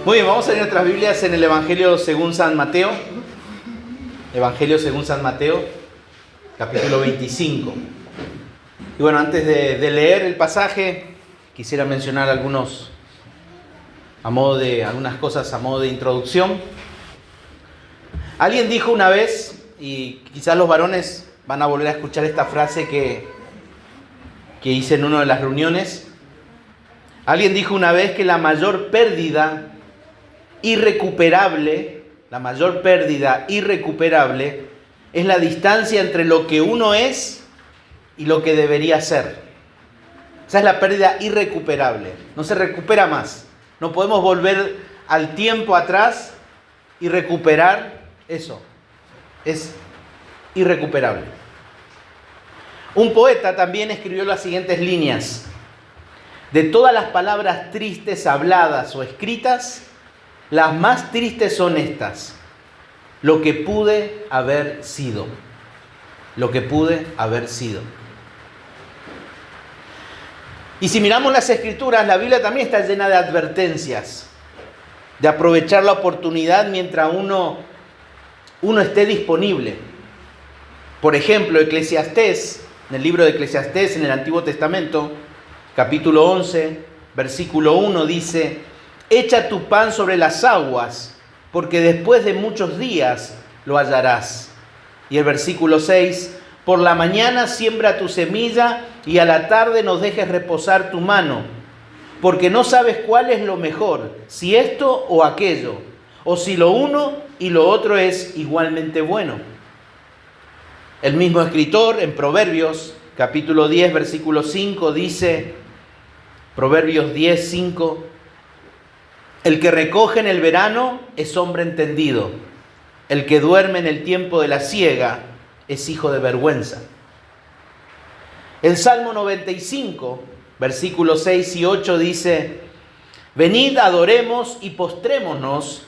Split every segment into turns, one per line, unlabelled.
Muy bien, vamos a leer nuestras Biblias en el Evangelio según San Mateo. Evangelio según San Mateo, capítulo 25. Y bueno, antes de leer el pasaje, quisiera mencionar algunas cosas a modo de introducción. Alguien dijo una vez, y quizás los varones van a volver a escuchar esta frase que hice en una de las reuniones. Alguien dijo una vez que la mayor pérdida irrecuperable es la distancia entre lo que uno es y lo que debería ser. Esa es la pérdida irrecuperable. No se recupera más. No podemos volver al tiempo atrás y recuperar eso. Es irrecuperable. Un poeta también escribió las siguientes líneas: de todas las palabras tristes habladas o escritas, las más tristes son estas: lo que pude haber sido. Lo que pude haber sido. Y si miramos las Escrituras, la Biblia también está llena de advertencias, de aprovechar la oportunidad mientras uno esté disponible. Por ejemplo, Eclesiastés, en el libro de Eclesiastés, en el Antiguo Testamento, capítulo 11, versículo 1, dice: echa tu pan sobre las aguas, porque después de muchos días lo hallarás. Y el versículo 6, por la mañana siembra tu semilla y a la tarde no dejes reposar tu mano, porque no sabes cuál es lo mejor, si esto o aquello, o si lo uno y lo otro es igualmente bueno. El mismo escritor en Proverbios, capítulo 10, versículo 5, dice, Proverbios 10, 5, el que recoge en el verano es hombre entendido. El que duerme en el tiempo de la siega es hijo de vergüenza. El Salmo 95, versículos 6 y 8 dice: venid, adoremos y postrémonos,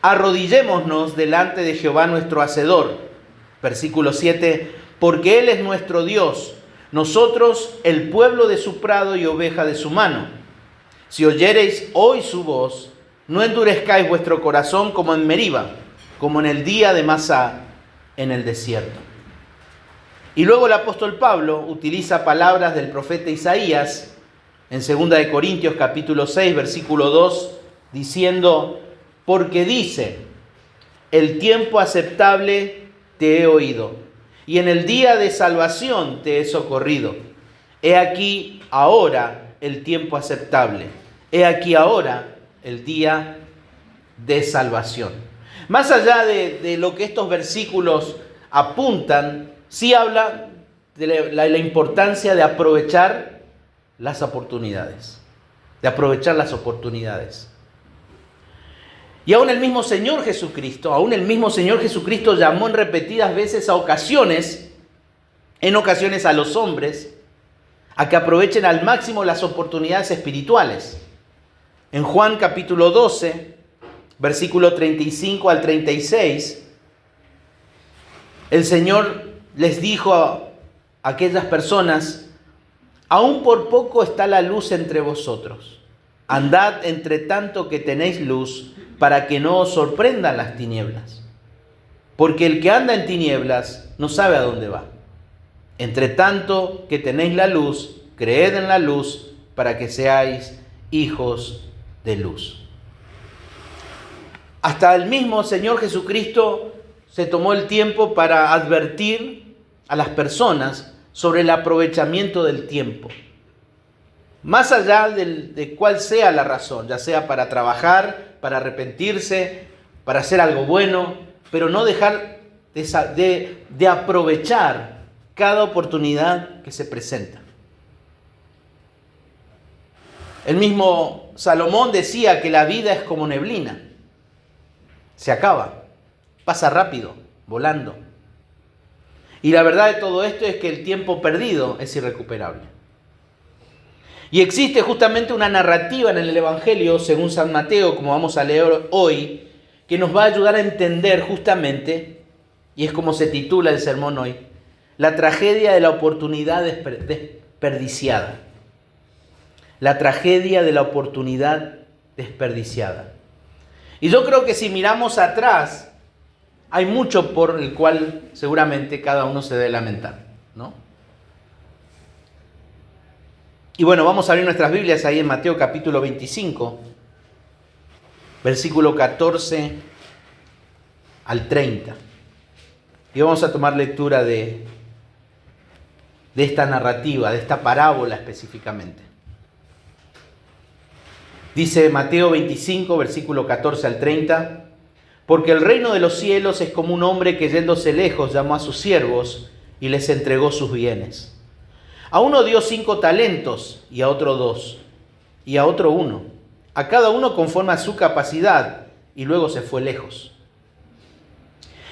arrodillémonos delante de Jehová nuestro Hacedor. Versículo 7, porque Él es nuestro Dios, nosotros el pueblo de su prado y oveja de su mano. Si oyereis hoy su voz, no endurezcáis vuestro corazón como en Meriba, como en el día de Masá en el desierto. Y luego el apóstol Pablo utiliza palabras del profeta Isaías en 2 Corintios capítulo 6, versículo 2, diciendo: porque dice, el tiempo aceptable te he oído, y en el día de salvación te he socorrido. He aquí ahora el tiempo aceptable. He aquí ahora el día de salvación. Más allá de lo que estos versículos apuntan, sí habla de la importancia de aprovechar las oportunidades. De aprovechar las oportunidades. Y aún el mismo Señor Jesucristo llamó en repetidas veces en ocasiones a los hombres, a que aprovechen al máximo las oportunidades espirituales. En Juan capítulo 12, versículo 35 al 36, el Señor les dijo a aquellas personas: aún por poco está la luz entre vosotros. Andad entre tanto que tenéis luz, para que no os sorprendan las tinieblas. Porque el que anda en tinieblas no sabe a dónde va. Entre tanto que tenéis la luz, creed en la luz, para que seáis hijos de luz. Hasta el mismo Señor Jesucristo se tomó el tiempo para advertir a las personas sobre el aprovechamiento del tiempo. Más allá de cuál sea la razón, ya sea para trabajar, para arrepentirse, para hacer algo bueno, pero no dejar de aprovechar cada oportunidad que se presenta. El mismo Salomón decía que la vida es como neblina. Se acaba, pasa rápido, volando. Y la verdad de todo esto es que el tiempo perdido es irrecuperable. Y existe justamente una narrativa en el Evangelio según San Mateo, como vamos a leer hoy, que nos va a ayudar a entender justamente, y es como se titula el sermón hoy, la tragedia de la oportunidad desperdiciada. La tragedia de la oportunidad desperdiciada. Y yo creo que si miramos atrás, hay mucho por el cual seguramente cada uno se debe lamentar, ¿no? Y bueno, vamos a abrir nuestras Biblias ahí en Mateo capítulo 25, versículo 14 al 30. Y vamos a tomar lectura de esta narrativa, de esta parábola específicamente. Dice Mateo 25, versículo 14 al 30, porque el reino de los cielos es como un hombre que yéndose lejos llamó a sus siervos y les entregó sus bienes. A uno dio 5 talentos, y a otro 2, y a otro 1, a cada uno conforme a su capacidad, y luego se fue lejos.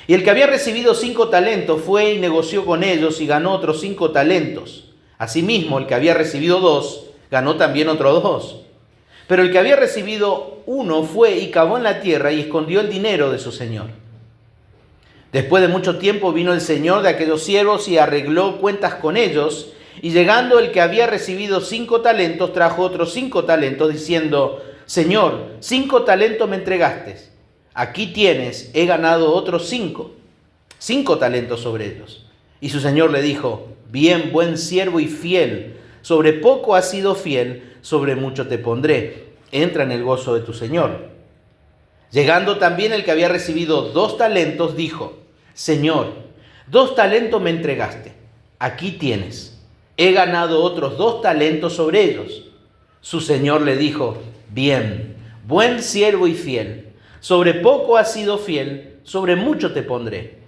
Y el que había recibido 5 talentos fue y negoció con ellos y ganó otros 5 talentos. Asimismo, el que había recibido 2, ganó también otros 2. Pero el que había recibido 1 fue y cavó en la tierra y escondió el dinero de su señor. Después de mucho tiempo vino el señor de aquellos siervos y arregló cuentas con ellos. Y llegando el que había recibido 5 talentos, trajo otros 5 talentos, diciendo: Señor, 5 talentos me entregaste. Aquí tienes, he ganado otros 5 talentos sobre ellos. Y su señor le dijo: Bien, buen siervo y fiel, sobre poco has sido fiel, sobre mucho te pondré. Entra en el gozo de tu señor. Llegando también el que había recibido 2 talentos, dijo: Señor, 2 talentos me entregaste. Aquí tienes, he ganado otros 2 talentos sobre ellos. Su señor le dijo: Bien, buen siervo y fiel, sobre poco has sido fiel, sobre mucho te pondré.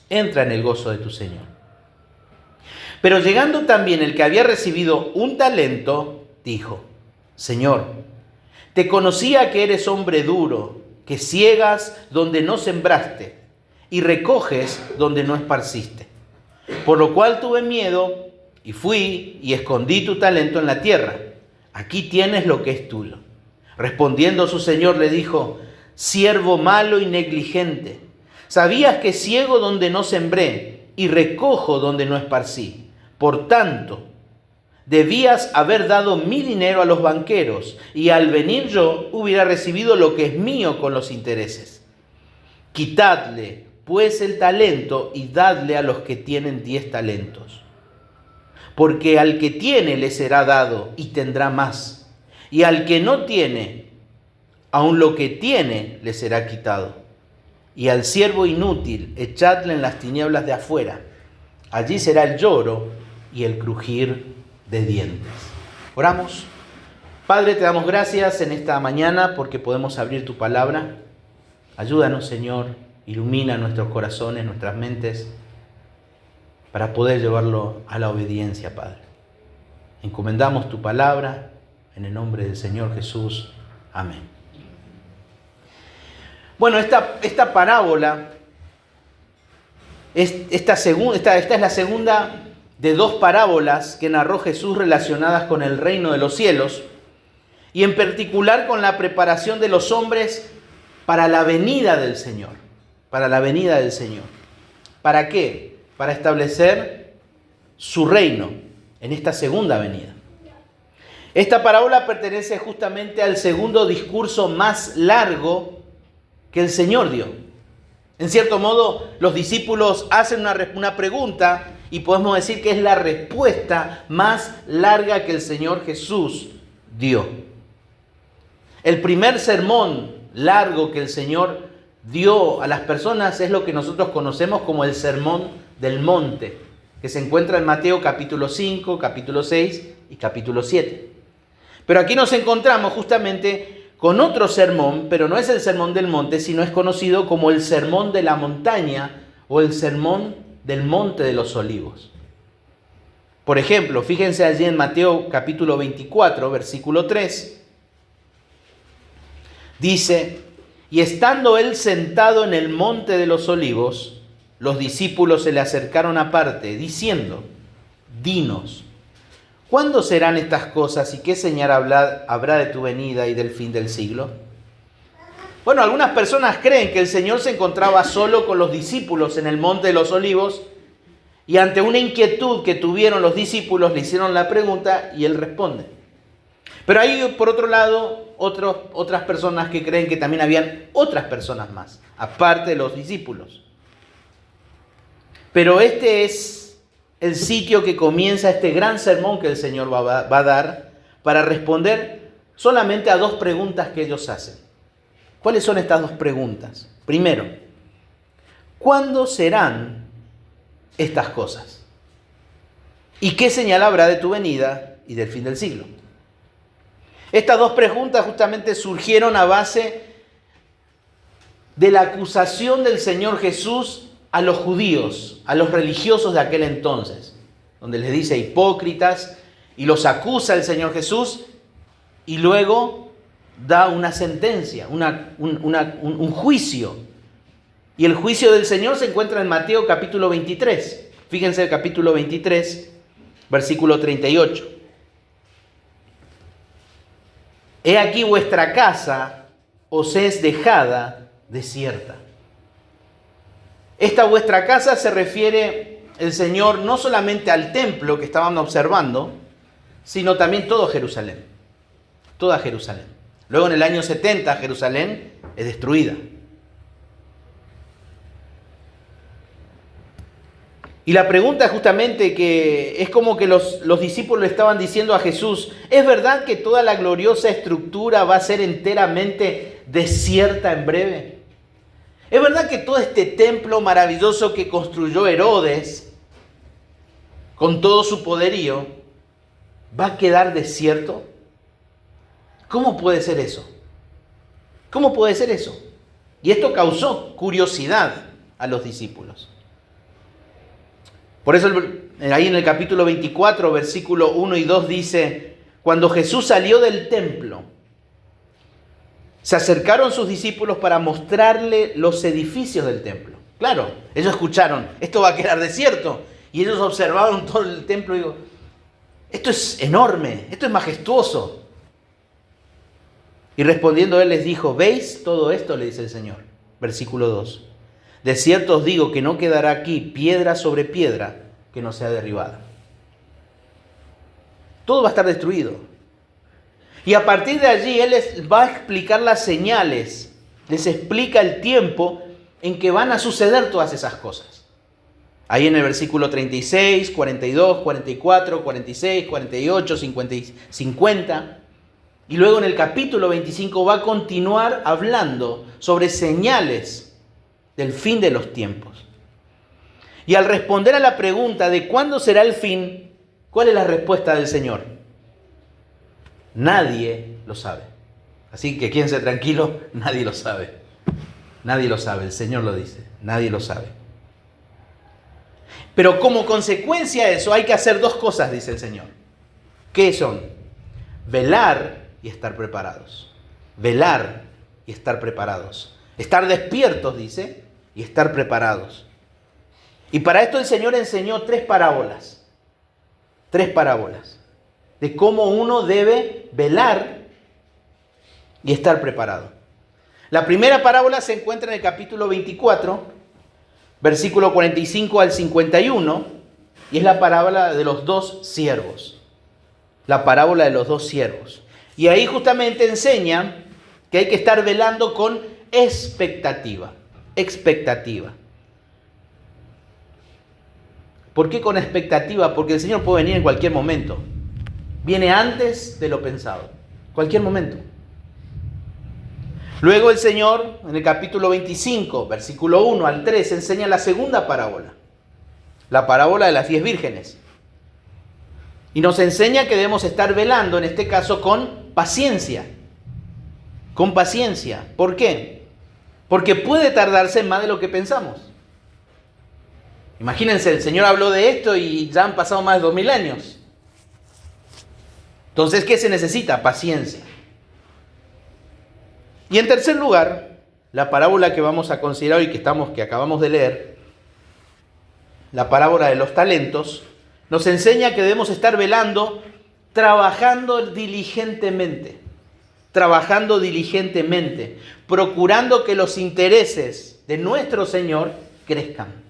Entra en el gozo de tu señor. Pero llegando también el que había recibido 1 talento, dijo: Señor, te conocía que eres hombre duro, que ciegas donde no sembraste y recoges donde no esparciste. Por lo cual tuve miedo y fui y escondí tu talento en la tierra. Aquí tienes lo que es tuyo. Respondiendo su señor le dijo: Siervo malo y negligente, sabías que ciego donde no sembré y recojo donde no esparcí. Por tanto, debías haber dado mi dinero a los banqueros, y al venir yo hubiera recibido lo que es mío con los intereses. Quitadle, pues, el talento y dadle a los que tienen 10 talentos. Porque al que tiene le será dado y tendrá más, y al que no tiene, aun lo que tiene le será quitado. Y al siervo inútil echadle en las tinieblas de afuera. Allí será el lloro y el crujir de dientes. Oramos. Padre, te damos gracias en esta mañana porque podemos abrir tu palabra. Ayúdanos, Señor, ilumina nuestros corazones, nuestras mentes, para poder llevarlo a la obediencia, Padre. Encomendamos tu palabra en el nombre del Señor Jesús. Amén. Bueno, esta parábola, esta es la segunda de 2 parábolas que narró Jesús relacionadas con el reino de los cielos y en particular con la preparación de los hombres para la venida del Señor. Para la venida del Señor. ¿Para qué? Para establecer su reino en esta segunda venida. Esta parábola pertenece justamente al segundo discurso más largo que el Señor dio. En cierto modo, los discípulos hacen una pregunta y podemos decir que es la respuesta más larga que el Señor Jesús dio. El primer sermón largo que el Señor dio a las personas es lo que nosotros conocemos como el Sermón del Monte, que se encuentra en Mateo capítulo 5, capítulo 6 y capítulo 7. Pero aquí nos encontramos justamente con otro sermón, pero no es el Sermón del Monte, sino es conocido como el Sermón de la Montaña o el Sermón del Monte de los Olivos. Por ejemplo, fíjense allí en Mateo capítulo 24, versículo 3. Dice: y estando él sentado en el Monte de los Olivos, los discípulos se le acercaron aparte, diciendo: dinos, ¿cuándo serán estas cosas y qué señal habrá de tu venida y del fin del siglo? Bueno, algunas personas creen que el Señor se encontraba solo con los discípulos en el Monte de los Olivos y ante una inquietud que tuvieron los discípulos le hicieron la pregunta y él responde. Pero hay, por otro lado, otras personas que creen que también habían otras personas más, aparte de los discípulos. Pero este es el sitio que comienza este gran sermón que el Señor va a dar para responder solamente a dos preguntas que ellos hacen. ¿Cuáles son estas dos preguntas? Primero, ¿cuándo serán estas cosas? ¿Y qué señal habrá de tu venida y del fin del siglo? Estas dos preguntas justamente surgieron a base de la acusación del Señor Jesús a los judíos, a los religiosos de aquel entonces, donde les dice hipócritas y los acusa el Señor Jesús y luego da una sentencia, un juicio. Y el juicio del Señor se encuentra en Mateo capítulo 23. Fíjense el capítulo 23, versículo 38. He aquí vuestra casa os es dejada desierta. Esta vuestra casa se refiere el Señor no solamente al templo que estaban observando, sino también todo Jerusalén. Toda Jerusalén. Luego en el año 70 Jerusalén es destruida. Y la pregunta justamente que es como que los discípulos le estaban diciendo a Jesús, ¿es verdad que toda la gloriosa estructura va a ser enteramente desierta en breve? ¿Es verdad que todo este templo maravilloso que construyó Herodes, con todo su poderío, va a quedar desierto? ¿Cómo puede ser eso? ¿Cómo puede ser eso? Y esto causó curiosidad a los discípulos. Por eso ahí en el capítulo 24, versículo 1 y 2 dice, cuando Jesús salió del templo, se acercaron sus discípulos para mostrarle los edificios del templo. Claro, ellos escucharon, esto va a quedar desierto. Y ellos observaron todo el templo y digo, esto es enorme, esto es majestuoso. Y respondiendo él les dijo, ¿veis todo esto? Le dice el Señor. Versículo 2. De cierto os digo que no quedará aquí piedra sobre piedra que no sea derribada. Todo va a estar destruido. Y a partir de allí Él les va a explicar las señales, les explica el tiempo en que van a suceder todas esas cosas. Ahí en el versículo 36, 42, 44, 46, 48, 50, 50. Y luego en el capítulo 25 va a continuar hablando sobre señales del fin de los tiempos. Y al responder a la pregunta de cuándo será el fin, ¿cuál es la respuesta del Señor? Nadie lo sabe. Así que quédense tranquilo, nadie lo sabe. Nadie lo sabe, el Señor lo dice, nadie lo sabe. Pero como consecuencia de eso hay que hacer dos cosas, dice el Señor. ¿Qué son? Velar y estar preparados. Velar y estar preparados. Estar despiertos, dice, y estar preparados. Y para esto el Señor enseñó tres parábolas de cómo uno debe velar y estar preparado. La primera parábola se encuentra en el capítulo 24, versículo 45 al 51, y es la parábola de los dos siervos. La parábola de los dos siervos. Y ahí justamente enseña que hay que estar velando con expectativa. Expectativa. ¿Por qué con expectativa? Porque el Señor puede venir en cualquier momento. Viene antes de lo pensado. Cualquier momento. Luego el Señor, en el capítulo 25, versículo 1 al 3, enseña la segunda parábola. La parábola de las 10 vírgenes. Y nos enseña que debemos estar velando, en este caso, con paciencia. Con paciencia. ¿Por qué? Porque puede tardarse más de lo que pensamos. Imagínense, el Señor habló de esto y ya han pasado más de 2000 años. Entonces, ¿qué se necesita? Paciencia. Y en tercer lugar, la parábola que vamos a considerar y que acabamos de leer, la parábola de los talentos, nos enseña que debemos estar velando, trabajando diligentemente, procurando que los intereses de nuestro Señor crezcan.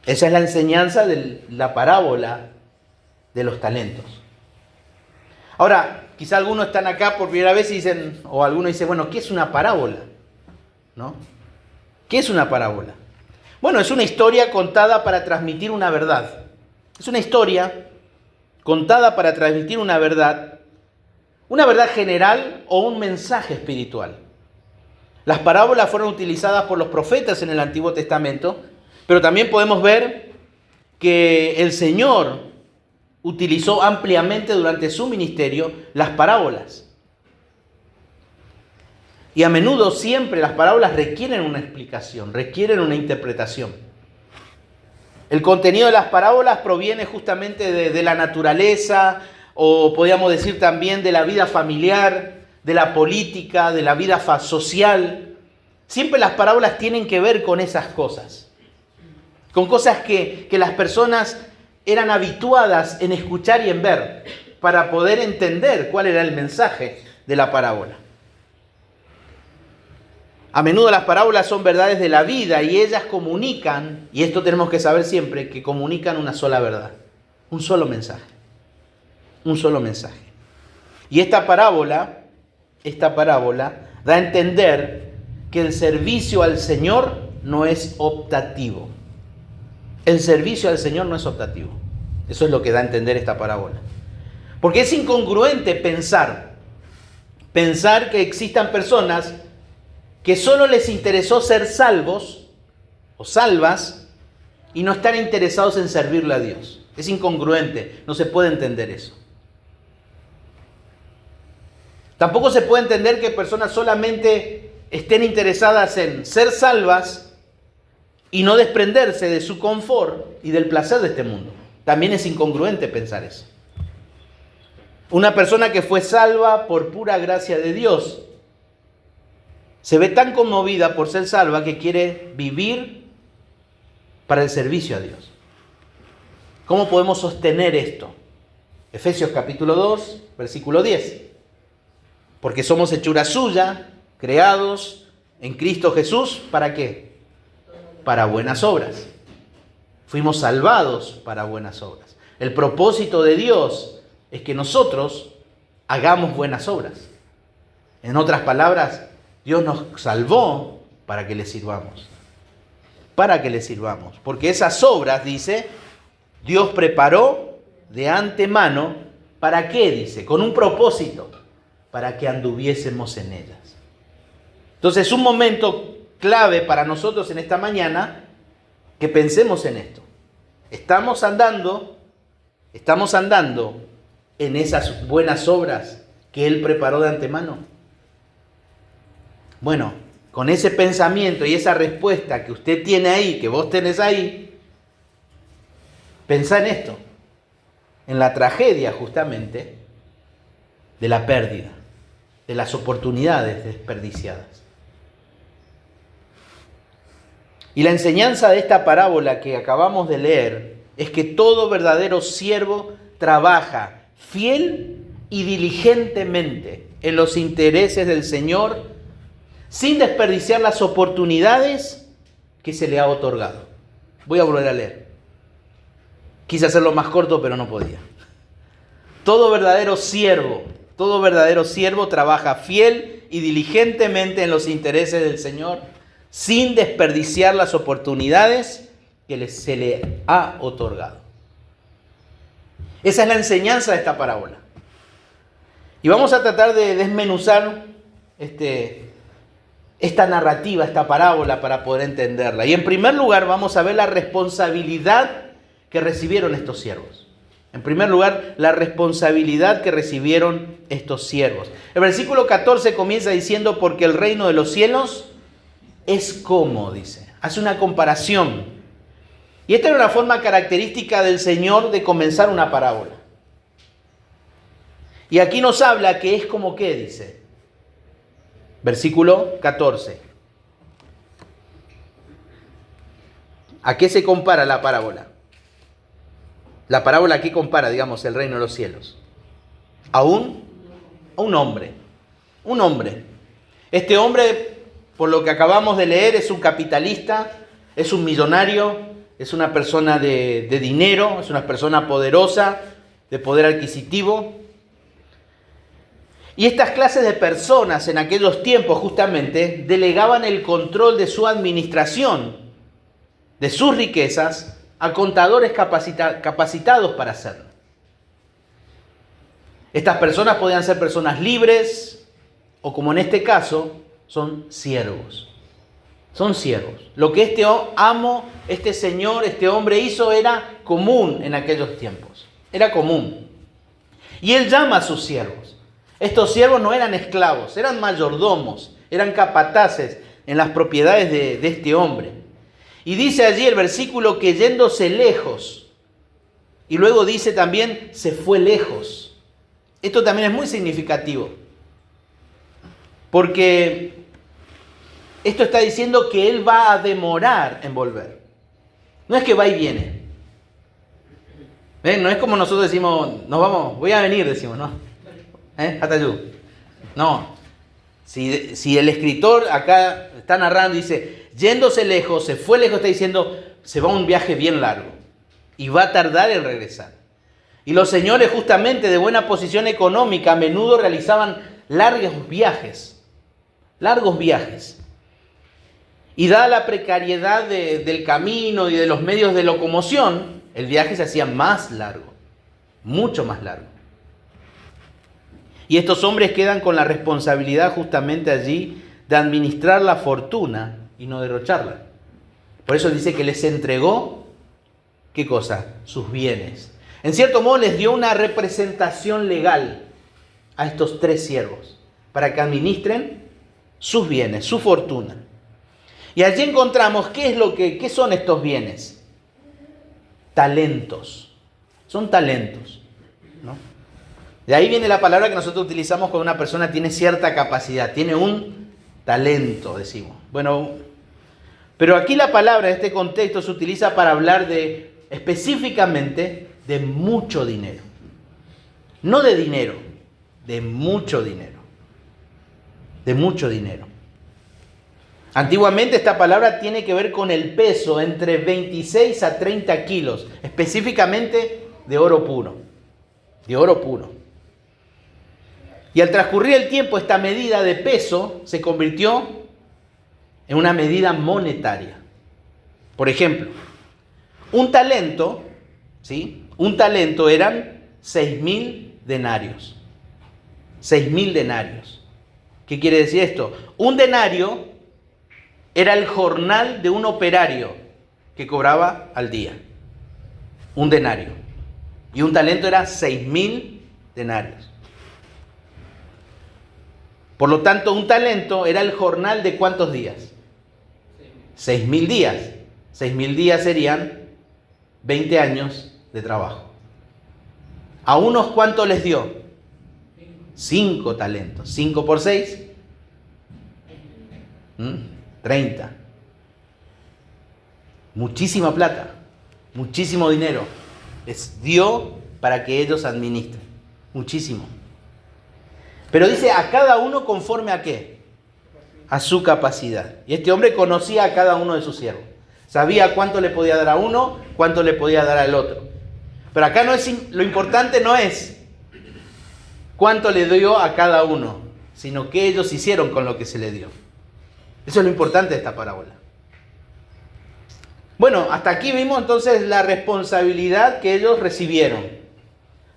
Esa es la enseñanza de la parábola de los talentos. Ahora, quizá algunos están acá por primera vez y dicen, o algunos dicen, bueno, ¿qué es una parábola? ¿No? ¿Qué es una parábola? Bueno, es una historia contada para transmitir una verdad. Es una historia contada para transmitir una verdad general o un mensaje espiritual. Las parábolas fueron utilizadas por los profetas en el Antiguo Testamento, pero también podemos ver que el Señor utilizó ampliamente durante su ministerio las parábolas. Y a menudo siempre las parábolas requieren una explicación, requieren una interpretación. El contenido de las parábolas proviene justamente de la naturaleza, o podríamos decir también de la vida familiar, de la política, de la vida social. Siempre las parábolas tienen que ver con esas cosas. Con cosas que las personas eran habituadas en escuchar y en ver, para poder entender cuál era el mensaje de la parábola. A menudo las parábolas son verdades de la vida y ellas comunican, y esto tenemos que saber siempre, que comunican una sola verdad, un solo mensaje. Un solo mensaje. Y esta parábola da a entender que el servicio al Señor no es optativo. El servicio al Señor no es optativo. Eso es lo que da a entender esta parábola. Porque es incongruente pensar que existan personas que solo les interesó ser salvos o salvas y no estar interesados en servirle a Dios. Es incongruente, no se puede entender eso. Tampoco se puede entender que personas solamente estén interesadas en ser salvas y no desprenderse de su confort y del placer de este mundo. También es incongruente pensar eso. Una persona que fue salva por pura gracia de Dios se ve tan conmovida por ser salva que quiere vivir para el servicio a Dios. ¿Cómo podemos sostener esto? Efesios capítulo 2, versículo 10. Porque somos hechura suya, creados en Cristo Jesús, ¿para qué? Para buenas obras. Fuimos salvados para buenas obras. El propósito de Dios es que nosotros hagamos buenas obras. En otras palabras, Dios nos salvó para que le sirvamos. Para que le sirvamos. Porque esas obras, dice, Dios preparó de antemano. ¿Para qué? Dice, con un propósito. Para que anduviésemos en ellas. Entonces, un momento clave para nosotros en esta mañana, que pensemos en esto. Estamos andando en esas buenas obras que Él preparó de antemano. Bueno, con ese pensamiento y esa respuesta que usted tiene ahí, que vos tenés ahí, pensá en esto, en la tragedia justamente de la pérdida, de las oportunidades desperdiciadas. Y la enseñanza de esta parábola que acabamos de leer es que todo verdadero siervo trabaja fiel y diligentemente en los intereses del Señor sin desperdiciar las oportunidades que se le ha otorgado. Voy a volver a leer. Quise hacerlo más corto, pero no podía. Todo verdadero siervo trabaja fiel y diligentemente en los intereses del Señor, sin desperdiciar las oportunidades que se le ha otorgado. Esa es la enseñanza de esta parábola. Y vamos a tratar de desmenuzar esta narrativa, esta parábola, para poder entenderla. Y en primer lugar vamos a ver la responsabilidad que recibieron estos siervos. En primer lugar, la responsabilidad que recibieron estos siervos. El versículo 14 comienza diciendo, porque el reino de los cielos es como, dice. Hace una comparación. Y esta era una forma característica del Señor de comenzar una parábola. Y aquí nos habla que es como qué, dice. Versículo 14. ¿A qué se compara la parábola? La parábola aquí compara, digamos, el reino de los cielos. A un hombre. Un hombre. Este hombre, por lo que acabamos de leer, es un capitalista, es un millonario, es una persona de dinero, es una persona poderosa, de poder adquisitivo. Y estas clases de personas en aquellos tiempos justamente delegaban el control de su administración, de sus riquezas, a contadores capacitados para hacerlo. Estas personas podían ser personas libres o, como en este caso, son siervos. Son siervos. Lo que este amo, este señor, este hombre hizo era común en aquellos tiempos. Era común. Y él llama a sus siervos. Estos siervos no eran esclavos, eran mayordomos, eran capataces en las propiedades de este hombre. Y dice allí el versículo que yéndose lejos, y luego dice también se fue lejos. Esto también es muy significativo, porque esto está diciendo que él va a demorar en volver. No es que va y viene. ¿Ven? No es como nosotros decimos, nos vamos, voy a venir, decimos, ¿no? Hatayú. No. Si el escritor acá está narrando y dice, yéndose lejos, se fue lejos, está diciendo, se va a un viaje bien largo y va a tardar en regresar. Y los señores justamente de buena posición económica a menudo realizaban largos viajes. Y dada la precariedad del camino y de los medios de locomoción, el viaje se hacía más largo, mucho más largo. Y estos hombres quedan con la responsabilidad justamente allí de administrar la fortuna y no derrocharla. Por eso dice que les entregó, ¿qué cosa? Sus bienes. En cierto modo les dio una representación legal a estos tres siervos para que administren sus bienes, su fortuna. Y allí encontramos qué son estos bienes. Talentos. Son talentos, ¿no? De ahí viene la palabra que nosotros utilizamos cuando una persona tiene cierta capacidad, tiene un talento, decimos. Bueno, pero aquí la palabra en este contexto se utiliza para hablar específicamente de mucho dinero. No de dinero, de mucho dinero. De mucho dinero. Antiguamente esta palabra tiene que ver con el peso entre 26 a 30 kilos, específicamente de oro puro. De oro puro. Y al transcurrir el tiempo, esta medida de peso se convirtió en una medida monetaria. Por ejemplo, un talento, ¿sí? Un talento eran 6.000 denarios. 6.000 denarios. ¿Qué quiere decir esto? Un denario era el jornal de un operario que cobraba al día. Un denario. Y un talento era 6.000 denarios. Por lo tanto, un talento era el jornal de ¿cuántos días? 6.000 días. 6.000 días serían 20 años de trabajo. ¿A unos cuánto les dio? 5 talentos. 5 por 6. 30. Muchísima plata. Muchísimo dinero. Les dio para que ellos administren. Muchísimo. Pero dice a cada uno conforme a qué? A su capacidad. Y este hombre conocía a cada uno de sus siervos. Sabía cuánto le podía dar a uno, cuánto le podía dar al otro. Pero acá lo importante no es cuánto le dio a cada uno, sino qué ellos hicieron con lo que se le dio. Eso es lo importante de esta parábola. Bueno, hasta aquí vimos entonces la responsabilidad que ellos recibieron.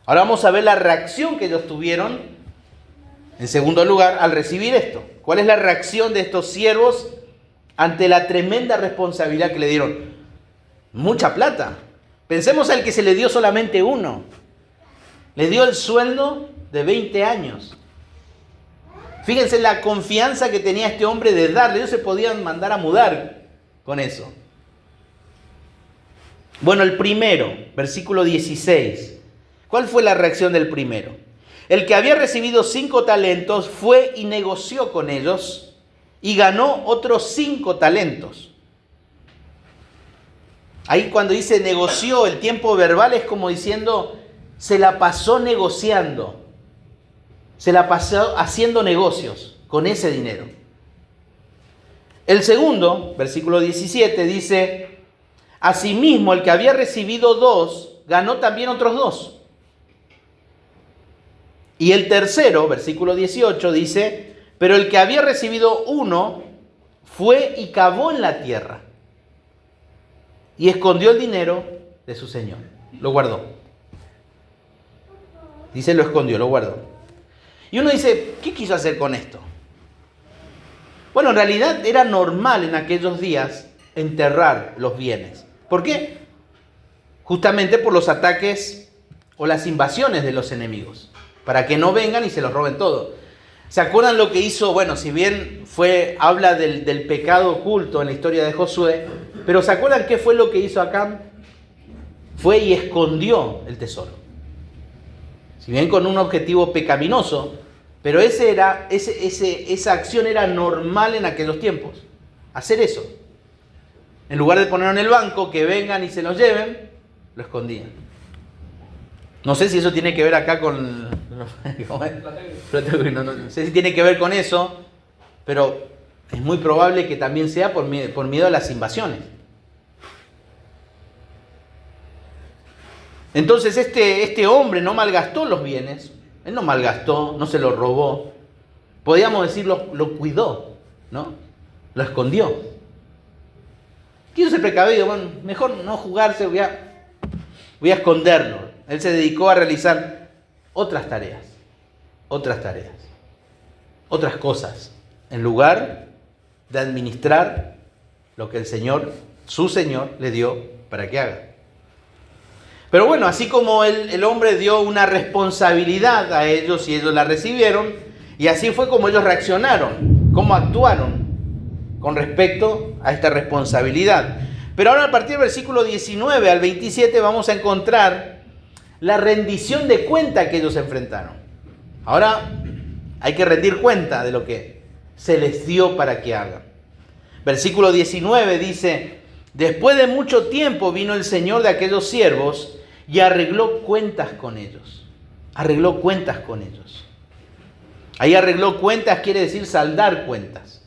Ahora vamos a ver la reacción que ellos tuvieron. En segundo lugar, al recibir esto, ¿cuál es la reacción de estos siervos ante la tremenda responsabilidad que le dieron? Mucha plata. Pensemos al que se le dio solamente uno. Le dio el sueldo de 20 años. Fíjense la confianza que tenía este hombre de darle. Ellos se podían mandar a mudar con eso. Bueno, el primero, versículo 16. ¿Cuál fue la reacción del primero? El que había recibido 5 talentos fue y negoció con ellos y ganó otros 5 talentos. Ahí cuando dice negoció, el tiempo verbal es como diciendo se la pasó negociando. Se la pasó haciendo negocios con ese dinero. El segundo, versículo 17, dice: asimismo, el que había recibido 2 ganó también otros 2. Y el tercero, versículo 18, dice, pero el que había recibido uno fue y cavó en la tierra y escondió el dinero de su señor. Lo guardó. Dice, lo escondió, lo guardó. Y uno dice, ¿qué quiso hacer con esto? Bueno, en realidad era normal en aquellos días enterrar los bienes. ¿Por qué? Justamente por los ataques o las invasiones de los enemigos, para que no vengan y se los roben todo. ¿Se acuerdan lo que hizo? Bueno, si bien habla del pecado oculto en la historia de Josué, pero ¿se acuerdan qué fue lo que hizo Acán? Fue y escondió el tesoro. Si bien con un objetivo pecaminoso, pero esa acción era normal en aquellos tiempos. Hacer eso. En lugar de ponerlo en el banco, que vengan y se lo lleven, lo escondían. No sé si eso tiene que ver acá con... No sé si tiene que ver con eso, pero es muy probable que también sea por miedo a las invasiones. Entonces este hombre no malgastó los bienes, él no malgastó, no se los robó, podríamos decir lo cuidó, ¿no? Lo escondió. Quiero ser precavido, bueno, mejor no jugarse, voy a esconderlo. Él se dedicó a realizar otras tareas, otras cosas, en lugar de administrar lo que el Señor, su Señor, le dio para que haga. Pero bueno, así como el hombre dio una responsabilidad a ellos y ellos la recibieron, y así fue como ellos reaccionaron, cómo actuaron con respecto a esta responsabilidad. Pero ahora a partir del versículo 19 al 27 vamos a encontrar la rendición de cuenta que ellos enfrentaron. Ahora hay que rendir cuenta de lo que se les dio para que hagan. Versículo 19 dice, después de mucho tiempo vino el Señor de aquellos siervos y arregló cuentas con ellos. Arregló cuentas con ellos. Ahí arregló cuentas quiere decir saldar cuentas.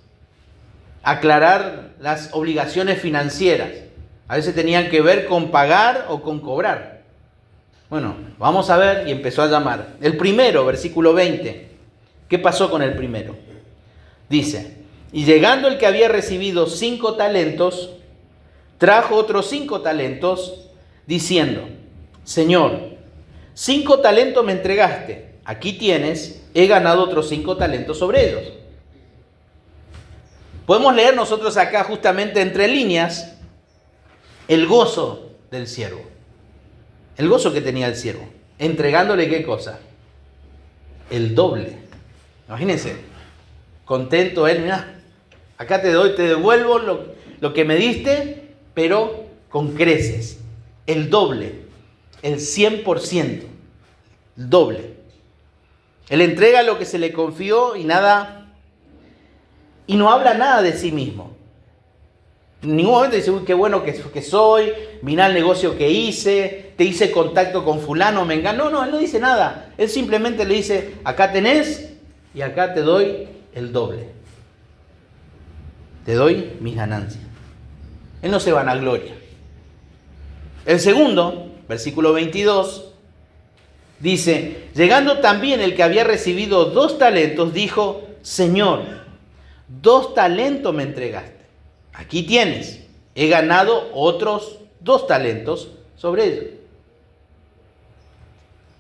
Aclarar las obligaciones financieras. A veces tenían que ver con pagar o con cobrar. Bueno, vamos a ver y empezó a llamar. El primero, versículo 20. ¿Qué pasó con el primero? Dice, y llegando el que había recibido 5 talentos, trajo otros 5 talentos, diciendo, Señor, 5 talentos me entregaste, aquí tienes, he ganado otros 5 talentos sobre ellos. Podemos leer nosotros acá justamente entre líneas el gozo del siervo. El gozo que tenía el siervo. Entregándole ¿qué cosa? El doble. Imagínense. Contento él, mirá, acá te devuelvo lo que me diste, pero con creces. El doble. El 100%. El doble. Él entrega lo que se le confió y no habla nada de sí mismo. En ningún momento dice, uy, qué bueno que soy, mirá el negocio que hice, te hice contacto con fulano, mengano. No, él no dice nada. Él simplemente le dice, acá tenés y acá te doy el doble. Te doy mis ganancias. Él no se vanagloria. El segundo, versículo 22, dice, llegando también el que había recibido 2 talentos, dijo, Señor, 2 talentos me entregaste. Aquí tienes, he ganado otros 2 talentos sobre ellos.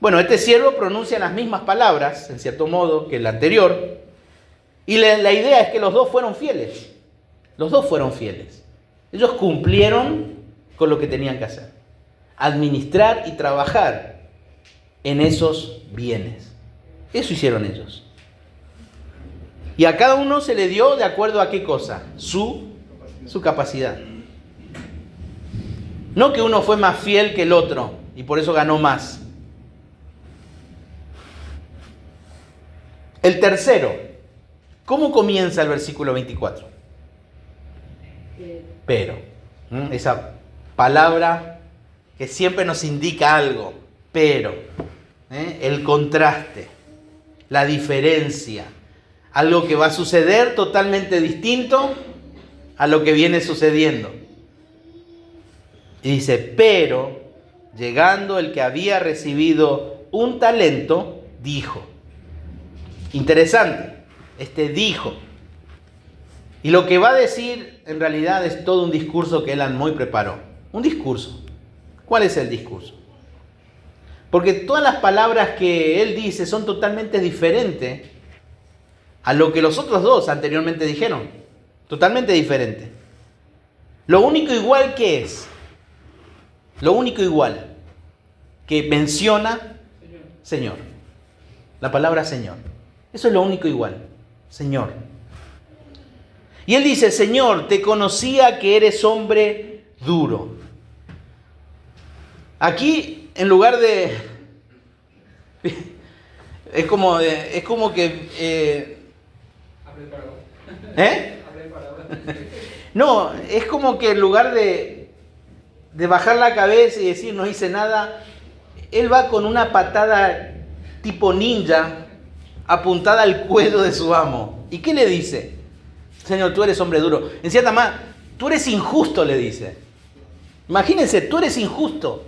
Bueno, este siervo pronuncia las mismas palabras, en cierto modo, que el anterior. Y la idea es que los dos fueron fieles. Los dos fueron fieles. Ellos cumplieron con lo que tenían que hacer. Administrar y trabajar en esos bienes. Eso hicieron ellos. Y a cada uno se le dio de acuerdo a qué cosa. Su capacidad. No que uno fue más fiel que el otro y por eso ganó más. El tercero. ¿Cómo comienza el versículo 24? Pero. Esa palabra que siempre nos indica algo. Pero. El contraste. La diferencia. Algo que va a suceder totalmente distinto a lo que viene sucediendo. Y dice, pero llegando el que había recibido 1 talento, dijo. Interesante. Dijo. Y lo que va a decir en realidad es todo un discurso que Alan Moy preparó. Un discurso. ¿Cuál es el discurso? Porque todas las palabras que él dice son totalmente diferentes a lo que los otros dos anteriormente dijeron. Totalmente diferente. Lo único igual que es. Lo único igual que menciona Señor. La palabra Señor. Eso es lo único igual. Señor. Y él dice, Señor, te conocía que eres hombre duro. Aquí, en lugar de... es como que... No, es como que en lugar de bajar la cabeza y decir no hice nada, él va con una patada tipo ninja apuntada al cuello de su amo. ¿Y qué le dice? Señor, tú eres hombre duro. En cierta manera, tú eres injusto, le dice. Imagínense, tú eres injusto.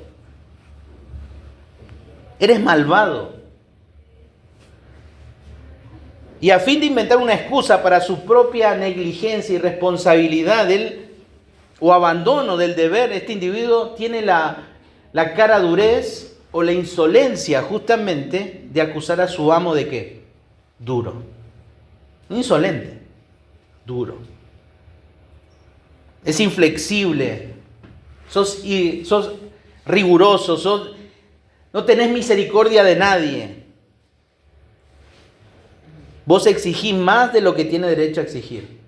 Eres malvado. Y a fin de inventar una excusa para su propia negligencia y responsabilidad o abandono del deber, este individuo tiene la cara durez o la insolencia justamente de acusar a su amo de ¿qué? Duro. Insolente. Duro. Es inflexible. Sos riguroso. No tenés misericordia de nadie. Vos exigís más de lo que tiene derecho a exigir.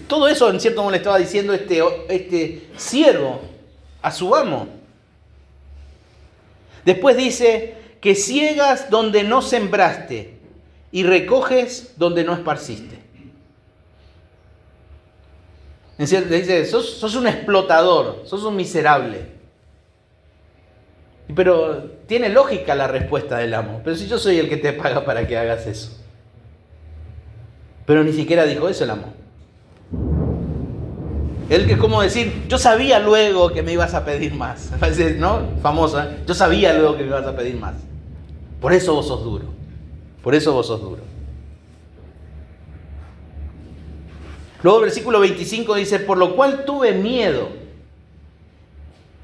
Todo eso en cierto modo le estaba diciendo este siervo a su amo. Después dice que ciegas donde no sembraste y recoges donde no esparciste. En cierto, le dice, sos un explotador, sos un miserable. Pero tiene lógica la respuesta del amo. Pero si yo soy el que te paga para que hagas eso. Pero ni siquiera dijo eso el amo. Él que es como decir, yo sabía luego que me ibas a pedir más. ¿No? Famoso, ¿eh? Yo sabía luego que me ibas a pedir más. Por eso vos sos duro. Por eso vos sos duro. Luego el versículo 25 dice, por lo cual tuve miedo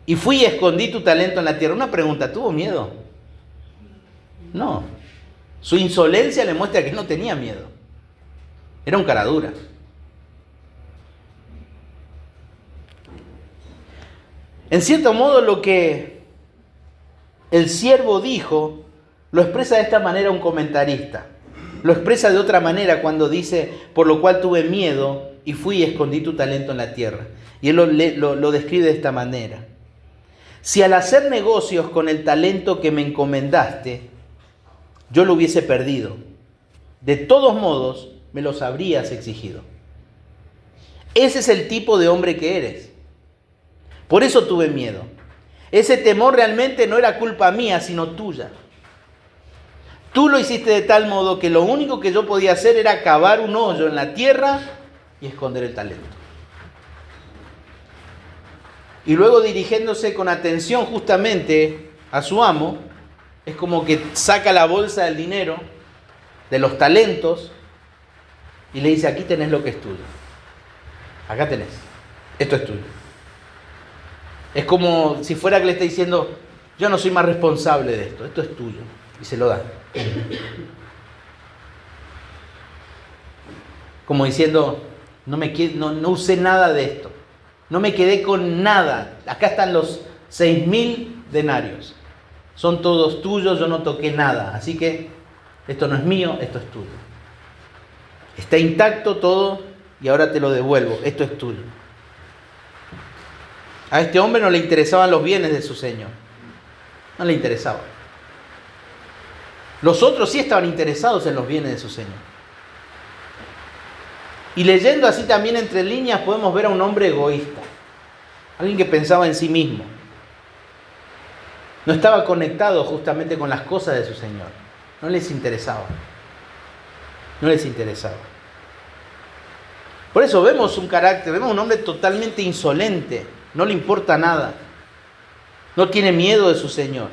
y fui y escondí tu talento en la tierra. Una pregunta, ¿tuvo miedo? No. Su insolencia le muestra que no tenía miedo. Era un cara dura. En cierto modo lo que el siervo dijo lo expresa de esta manera un comentarista. Lo expresa de otra manera cuando dice, por lo cual tuve miedo y fui y escondí tu talento en la tierra. Y él lo describe de esta manera. Si al hacer negocios con el talento que me encomendaste, yo lo hubiese perdido, de todos modos me los habrías exigido. Ese es el tipo de hombre que eres. Por eso tuve miedo. Ese temor realmente no era culpa mía, sino tuya. Tú lo hiciste de tal modo que lo único que yo podía hacer era cavar un hoyo en la tierra y esconder el talento. Y luego dirigiéndose con atención justamente a su amo, es como que saca la bolsa del dinero, de los talentos, y le dice, aquí tenés lo que es tuyo. Acá tenés. Esto es tuyo. Es como si fuera que le está diciendo, yo no soy más responsable de esto, esto es tuyo. Y se lo da. Como diciendo, no usé nada de esto. No me quedé con nada. Acá están los 6.000 denarios. Son todos tuyos, yo no toqué nada. Así que esto no es mío, esto es tuyo. Está intacto todo y ahora te lo devuelvo. Esto es tuyo. A este hombre no le interesaban los bienes de su señor. No le interesaba. Los otros sí estaban interesados en los bienes de su señor. Y leyendo así también entre líneas podemos ver a un hombre egoísta. Alguien que pensaba en sí mismo. No estaba conectado justamente con las cosas de su señor. No les interesaba. No les interesaba. Por eso vemos un carácter, vemos un hombre totalmente insolente. No le importa nada. No tiene miedo de su señor.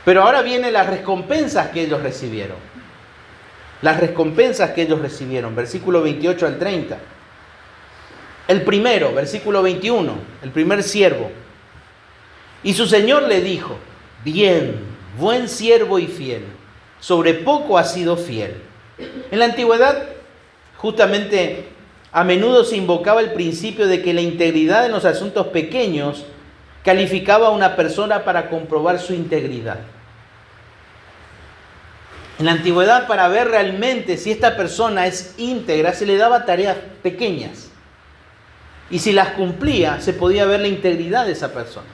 Pero ahora vienen las recompensas que ellos recibieron. Las recompensas que ellos recibieron, versículo 28 al 30. El primero, versículo 21, el primer siervo. Y su señor le dijo: bien, buen siervo y fiel, sobre poco has sido fiel. En la antigüedad, justamente, a menudo se invocaba el principio de que la integridad en los asuntos pequeños calificaba a una persona para comprobar su integridad. En la antigüedad, para ver realmente si esta persona es íntegra, se le daba tareas pequeñas. Y si las cumplía, se podía ver la integridad de esa persona.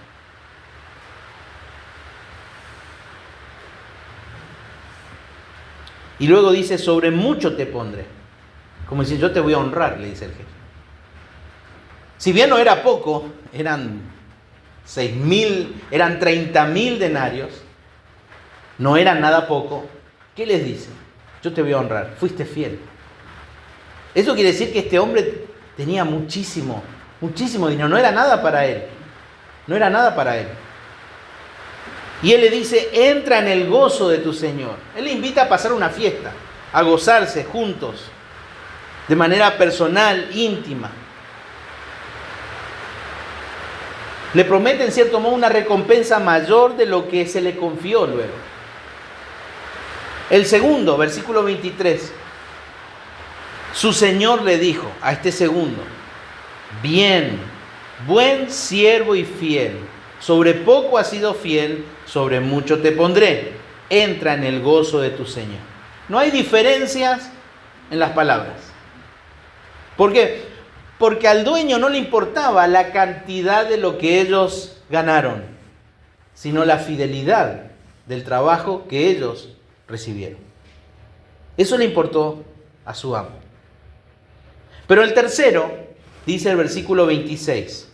Y luego dice: sobre mucho te pondré. Como dice, yo te voy a honrar, le dice el jefe. Si bien no era poco, eran 6.000, eran 30.000 denarios. No era nada poco. ¿Qué les dice? Yo te voy a honrar, fuiste fiel. Eso quiere decir que este hombre tenía muchísimo dinero. No era nada para él. No era nada para él. Y él le dice: entra en el gozo de tu Señor. Él le invita a pasar una fiesta, a gozarse juntos, de manera personal, íntima. Le promete en cierto modo una recompensa mayor de lo que se le confió luego. El segundo, versículo 23. Su Señor le dijo a este segundo: bien, buen siervo y fiel, sobre poco has sido fiel, sobre mucho te pondré. Entra en el gozo de tu Señor. No hay diferencias en las palabras. ¿Por qué? Porque al dueño no le importaba la cantidad de lo que ellos ganaron, sino la fidelidad del trabajo que ellos recibieron. Eso le importó a su amo. Pero el tercero, dice el versículo 26,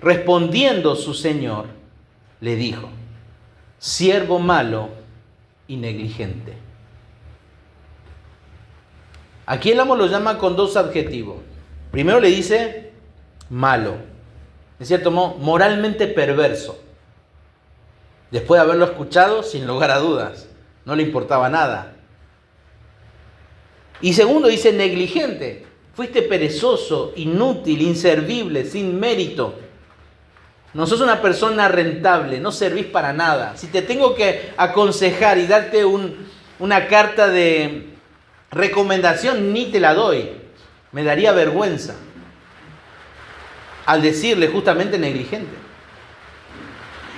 respondiendo su señor, le dijo: siervo malo y negligente. Aquí el amo lo llama con dos adjetivos. Primero le dice malo, de cierto modo, moralmente perverso. Después de haberlo escuchado, sin lugar a dudas, no le importaba nada. Y segundo dice negligente. Fuiste perezoso, inútil, inservible, sin mérito. No sos una persona rentable, no servís para nada. Si te tengo que aconsejar y darte una carta de recomendación, ni te la doy. Me daría vergüenza al decirle justamente negligente.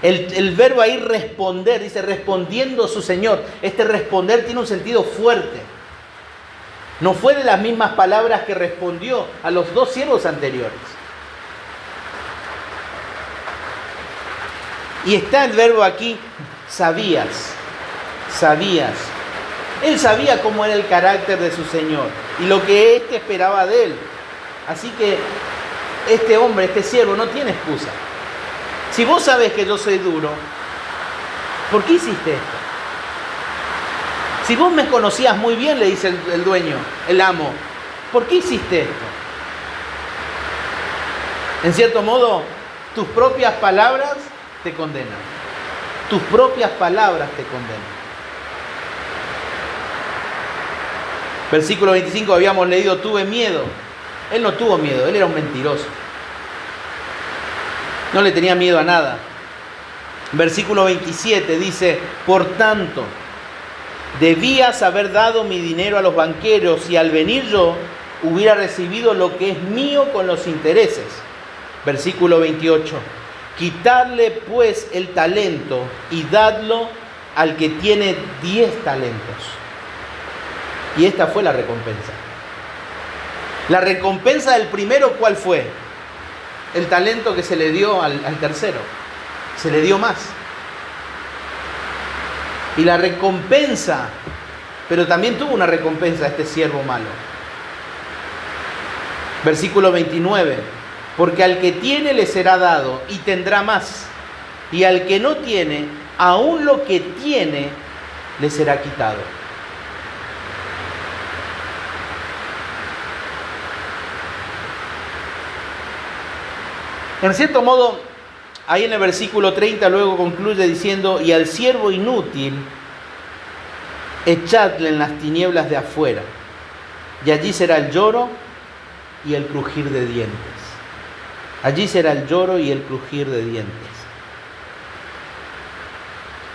El verbo ahí responder, dice respondiendo su Señor. Este responder tiene un sentido fuerte. No fue de las mismas palabras que respondió a los dos siervos anteriores. Y está el verbo aquí, sabías. Él sabía cómo era el carácter de su Señor y lo que éste esperaba de él. Así que este hombre, este siervo, no tiene excusa. Si vos sabés que yo soy duro, ¿por qué hiciste esto? Si vos me conocías muy bien, le dice el dueño, el amo, ¿por qué hiciste esto? En cierto modo, tus propias palabras te condenan. Tus propias palabras te condenan. Versículo 25 habíamos leído: tuve miedo. Él no tuvo miedo, él era un mentiroso. No le tenía miedo a nada. Versículo 27 dice: por tanto, debías haber dado mi dinero a los banqueros y al venir yo hubiera recibido lo que es mío con los intereses. Versículo 28. Quitadle pues el talento y dadlo al que tiene 10 talentos. Y esta fue la recompensa. La recompensa del primero, ¿cuál fue? El talento que se le dio al tercero. Se le dio más. Y la recompensa, pero también tuvo una recompensa este siervo malo. Versículo 29. Porque al que tiene le será dado y tendrá más. Y al que no tiene, aún lo que tiene le será quitado. En cierto modo, ahí en el versículo 30 luego concluye diciendo, y al siervo inútil echadle en las tinieblas de afuera, y allí será el lloro y el crujir de dientes. Allí será el lloro y el crujir de dientes.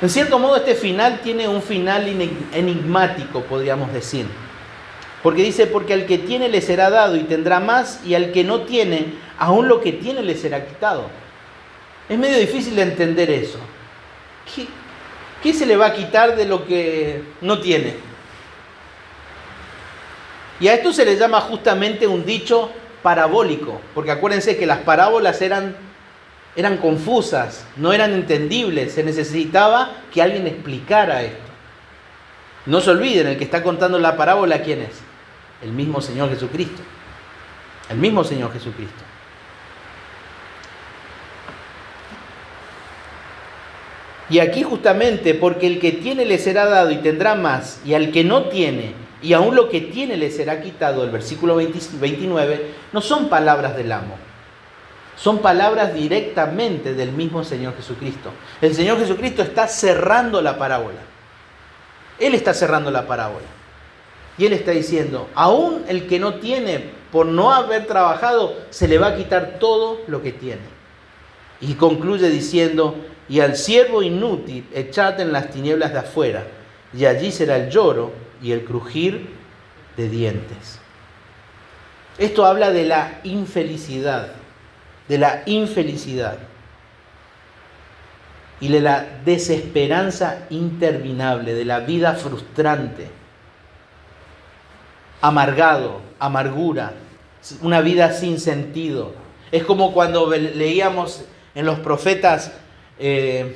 En cierto modo este final tiene un final enigmático, podríamos decir. Porque dice, porque al que tiene le será dado y tendrá más, y al que no tiene, aún lo que tiene le será quitado. Es medio difícil de entender eso. ¿Qué se le va a quitar de lo que no tiene? Y a esto se le llama justamente un dicho parabólico, porque acuérdense que las parábolas eran confusas, no eran entendibles, se necesitaba que alguien explicara esto. No se olviden, el que está contando la parábola, ¿quién es? El mismo Señor Jesucristo. El mismo Señor Jesucristo. Y aquí justamente, porque el que tiene le será dado y tendrá más, y al que no tiene, y aún lo que tiene le será quitado, el versículo 29, no son palabras del amo. Son palabras directamente del mismo Señor Jesucristo. El Señor Jesucristo está cerrando la parábola. Él está cerrando la parábola. Y Él está diciendo, aún el que no tiene, por no haber trabajado, se le va a quitar todo lo que tiene. Y concluye diciendo, y al siervo inútil echad en las tinieblas de afuera, y allí será el lloro y el crujir de dientes. Esto habla de la infelicidad. De la infelicidad y de la desesperanza interminable, de la vida frustrante, amargado, amargura, una vida sin sentido. Es como cuando leíamos en los profetas, en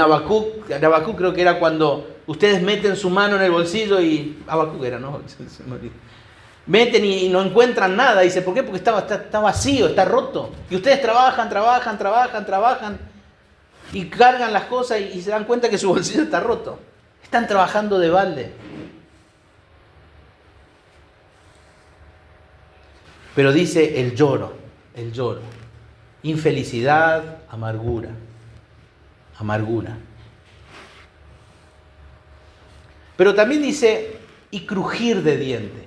Habacuc creo que era cuando ustedes meten su mano en el bolsillo y Habacuc era, ¿no? Meten y no encuentran nada. Dice, ¿por qué? Porque está vacío, está roto. Y ustedes trabajan y cargan las cosas y se dan cuenta que su bolsillo está roto. Están trabajando de balde. Pero dice el lloro. Infelicidad, amargura. Pero también dice, y crujir de dientes.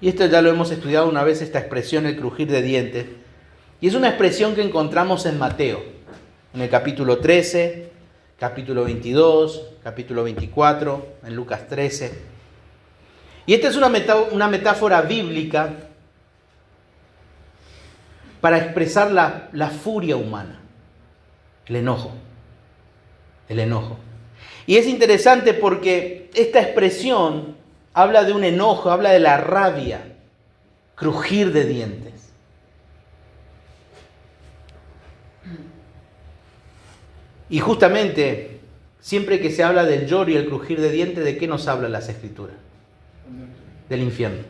Y esto ya lo hemos estudiado una vez, esta expresión, el crujir de dientes. Y es una expresión que encontramos en Mateo, en el capítulo 13, capítulo 22, capítulo 24, en Lucas 13. Y esta es una metáfora bíblica para expresar la furia humana, el enojo. Y es interesante porque esta expresión habla de un enojo, habla de la rabia, crujir de dientes. Y justamente, siempre que se habla del lloro y el crujir de dientes, ¿de qué nos hablan las Escrituras? Del infierno.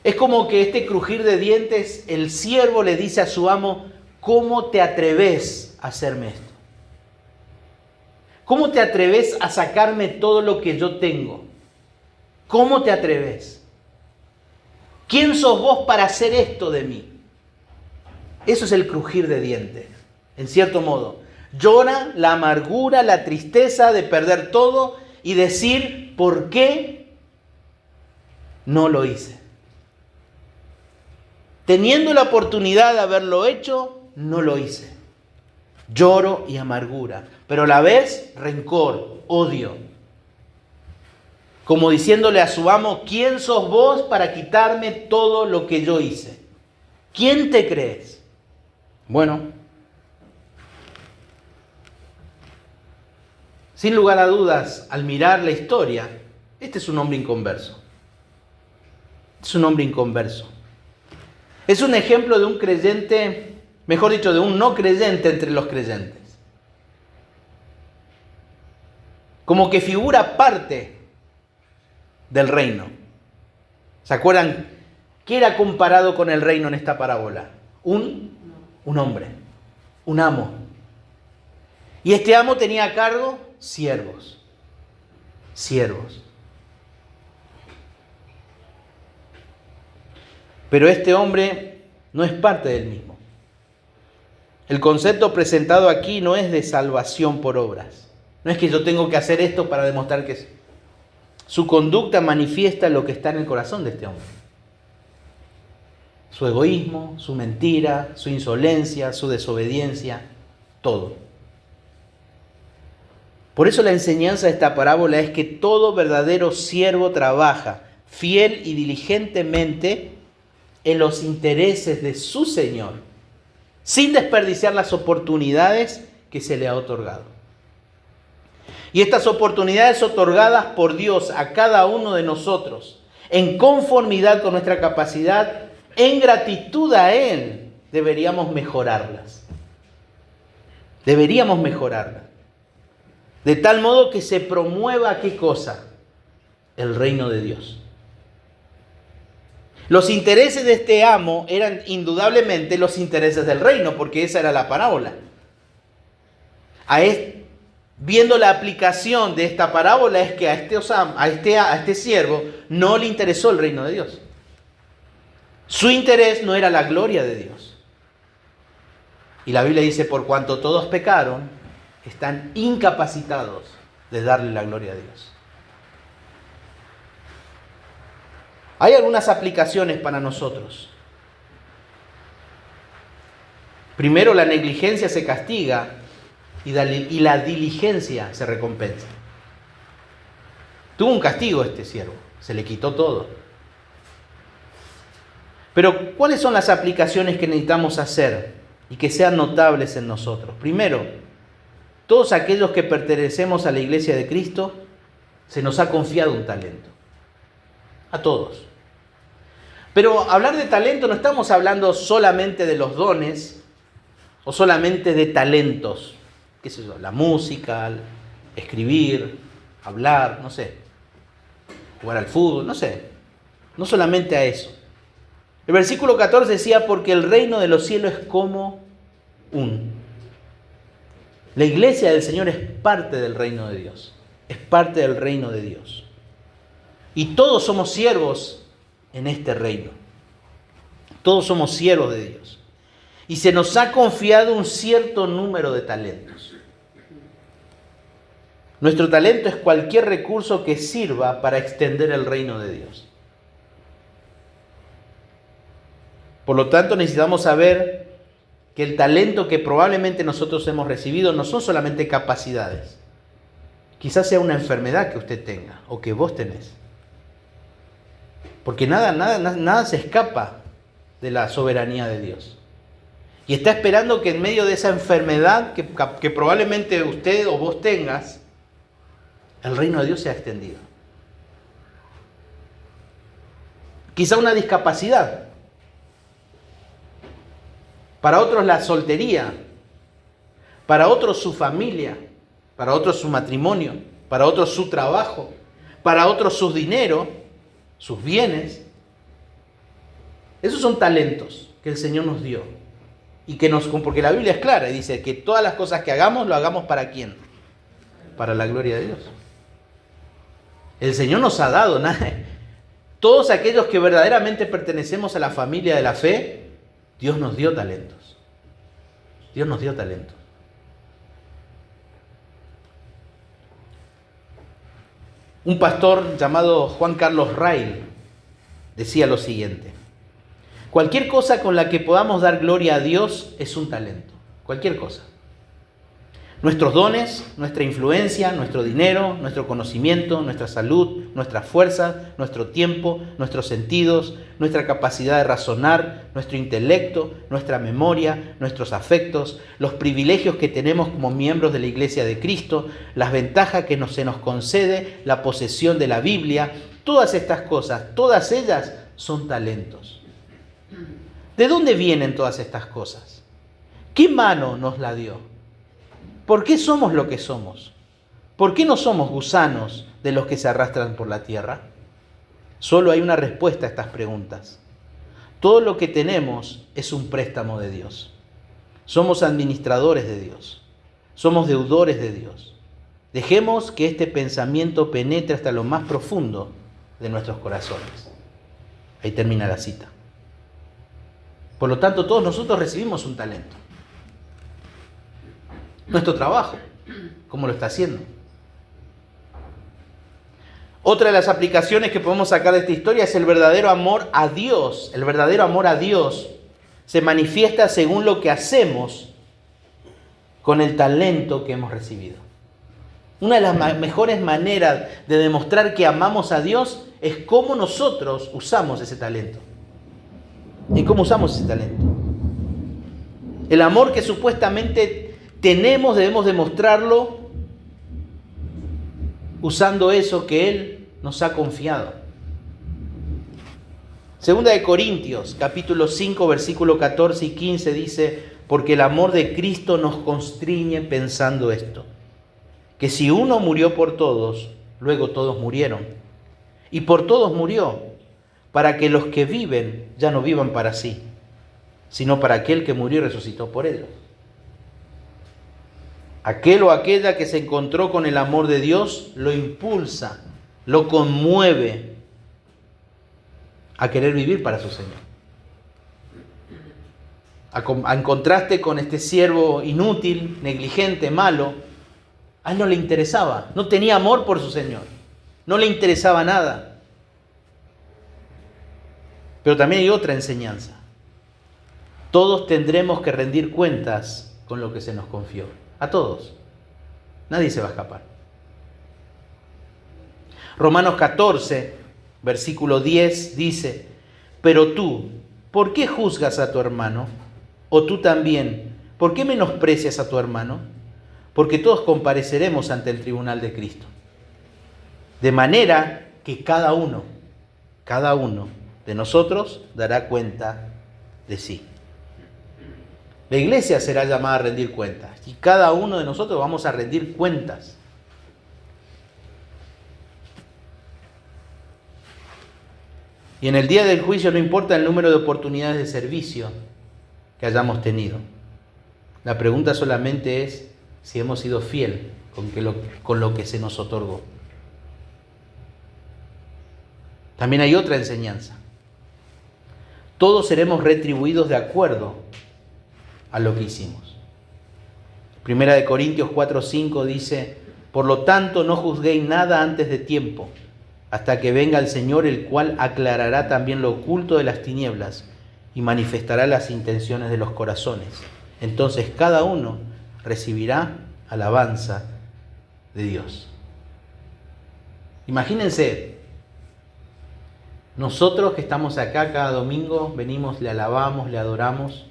Es como que este crujir de dientes, el siervo le dice a su amo, ¿cómo te atreves a hacerme esto? ¿Cómo te atreves a sacarme todo lo que yo tengo? ¿Cómo te atreves? ¿Quién sos vos para hacer esto de mí? Eso es el crujir de dientes, en cierto modo. Llora la amargura, la tristeza de perder todo y decir, ¿por qué no lo hice? Teniendo la oportunidad de haberlo hecho, no lo hice. Lloro y amargura, pero a la vez rencor, odio. Como diciéndole a su amo, ¿quién sos vos para quitarme todo lo que yo hice? ¿Quién te crees? Bueno, sin lugar a dudas, al mirar la historia, este es un hombre inconverso. Es un hombre inconverso. Es un ejemplo de un creyente, mejor dicho, de un no creyente entre los creyentes. Como que figura parte del reino. ¿Se acuerdan? ¿Qué era comparado con el reino en esta parábola? Un hombre, un amo. Y este amo tenía a cargo siervos. Pero este hombre no es parte del mismo. El concepto presentado aquí no es de salvación por obras. No es que yo tengo que hacer esto para demostrar que su conducta manifiesta lo que está en el corazón de este hombre. Su egoísmo, su mentira, su insolencia, su desobediencia, todo. Por eso la enseñanza de esta parábola es que todo verdadero siervo trabaja fiel y diligentemente en los intereses de su Señor, sin desperdiciar las oportunidades que se le ha otorgado. Y estas oportunidades otorgadas por Dios a cada uno de nosotros, en conformidad con nuestra capacidad, en gratitud a Él, deberíamos mejorarlas. Deberíamos mejorarlas. De tal modo que se promueva, ¿qué cosa? El reino de Dios. Los intereses de este amo eran indudablemente los intereses del reino, porque esa era la parábola. Viendo la aplicación de esta parábola es que a este siervo no le interesó el reino de Dios. Su interés no era la gloria de Dios. Y la Biblia dice, por cuanto todos pecaron, están incapacitados de darle la gloria a Dios. Hay algunas aplicaciones para nosotros. Primero, la negligencia se castiga y la diligencia se recompensa. Tuvo un castigo este siervo, se le quitó todo. Pero, ¿cuáles son las aplicaciones que necesitamos hacer y que sean notables en nosotros? Primero, todos aquellos que pertenecemos a la Iglesia de Cristo, se nos ha confiado un talento. A todos. Pero hablar de talento no estamos hablando solamente de los dones o solamente de talentos. ¿Qué sé yo? La música, escribir, hablar, no sé. Jugar al fútbol, no sé. No solamente a eso. El versículo 14 decía, porque el reino de los cielos es como La iglesia del Señor es parte del reino de Dios. Es parte del reino de Dios. Y todos somos siervos en este reino. Todos somos siervos de Dios. Y se nos ha confiado un cierto número de talentos. Nuestro talento es cualquier recurso que sirva para extender el reino de Dios. Por lo tanto, necesitamos saber que el talento que probablemente nosotros hemos recibido no son solamente capacidades. Quizás sea una enfermedad que usted tenga o que vos tenés. Porque nada se escapa de la soberanía de Dios. Y está esperando que en medio de esa enfermedad que probablemente usted o vos tengas, el reino de Dios sea extendido. Quizá una discapacidad. Para otros la soltería. Para otros su familia. Para otros su matrimonio. Para otros su trabajo. Para otros su dinero. Sus bienes. Esos son talentos que el Señor nos dio. Y que porque la Biblia es clara y dice que todas las cosas que hagamos, lo hagamos ¿para quién? Para la gloria de Dios. El Señor nos ha dado nada. Todos aquellos que verdaderamente pertenecemos a la familia de la fe, Dios nos dio talentos. Dios nos dio talentos. Un pastor llamado Juan Carlos Rail decía lo siguiente: cualquier cosa con la que podamos dar gloria a Dios es un talento. Cualquier cosa. Nuestros dones, nuestra influencia, nuestro dinero, nuestro conocimiento, nuestra salud, nuestra fuerza, nuestro tiempo, nuestros sentidos, nuestra capacidad de razonar, nuestro intelecto, nuestra memoria, nuestros afectos, los privilegios que tenemos como miembros de la Iglesia de Cristo, las ventajas que se nos concede, la posesión de la Biblia, todas estas cosas, todas ellas son talentos. ¿De dónde vienen todas estas cosas? ¿Qué mano nos la dio? ¿Por qué somos lo que somos? ¿Por qué no somos gusanos de los que se arrastran por la tierra? Solo hay una respuesta a estas preguntas. Todo lo que tenemos es un préstamo de Dios. Somos administradores de Dios. Somos deudores de Dios. Dejemos que este pensamiento penetre hasta lo más profundo de nuestros corazones. Ahí termina la cita. Por lo tanto, todos nosotros recibimos un talento. Nuestro trabajo, ¿cómo lo está haciendo? Otra de las aplicaciones que podemos sacar de esta historia es el verdadero amor a Dios. El verdadero amor a Dios se manifiesta según lo que hacemos con el talento que hemos recibido. Una de las mejores maneras de demostrar que amamos a Dios es cómo nosotros usamos ese talento. ¿Y cómo usamos ese talento? El amor que supuestamente tenemos debemos demostrarlo usando eso que Él nos ha confiado. Segunda de Corintios, capítulo 5, versículo 14 y 15 dice: porque el amor de Cristo nos constriñe pensando esto, que si uno murió por todos, luego todos murieron. Y por todos murió, para que los que viven ya no vivan para sí, sino para aquel que murió y resucitó por ellos. Aquel o aquella que se encontró con el amor de Dios lo impulsa, lo conmueve a querer vivir para su Señor. En contraste con este siervo inútil, negligente, malo, a él no le interesaba, no tenía amor por su Señor, no le interesaba nada. Pero también hay otra enseñanza. Todos tendremos que rendir cuentas con lo que se nos confió. A todos. Nadie se va a escapar. Romanos 14, versículo 10 dice: pero tú, ¿por qué juzgas a tu hermano? O tú también, ¿por qué menosprecias a tu hermano? Porque todos compareceremos ante el tribunal de Cristo. De manera que cada uno de nosotros dará cuenta de sí. La iglesia será llamada a rendir cuentas y cada uno de nosotros vamos a rendir cuentas. Y en el día del juicio no importa el número de oportunidades de servicio que hayamos tenido. La pregunta solamente es si hemos sido fiel con lo que se nos otorgó. También hay otra enseñanza. Todos seremos retribuidos de acuerdo a lo que hicimos. Primera de Corintios 4:5 dice: por lo tanto no juzguéis nada antes de tiempo, hasta que venga el Señor, el cual aclarará también lo oculto de las tinieblas y manifestará las intenciones de los corazones. Entonces cada uno recibirá alabanza de Dios. Imagínense, nosotros que estamos acá cada domingo, venimos, le alabamos, le adoramos.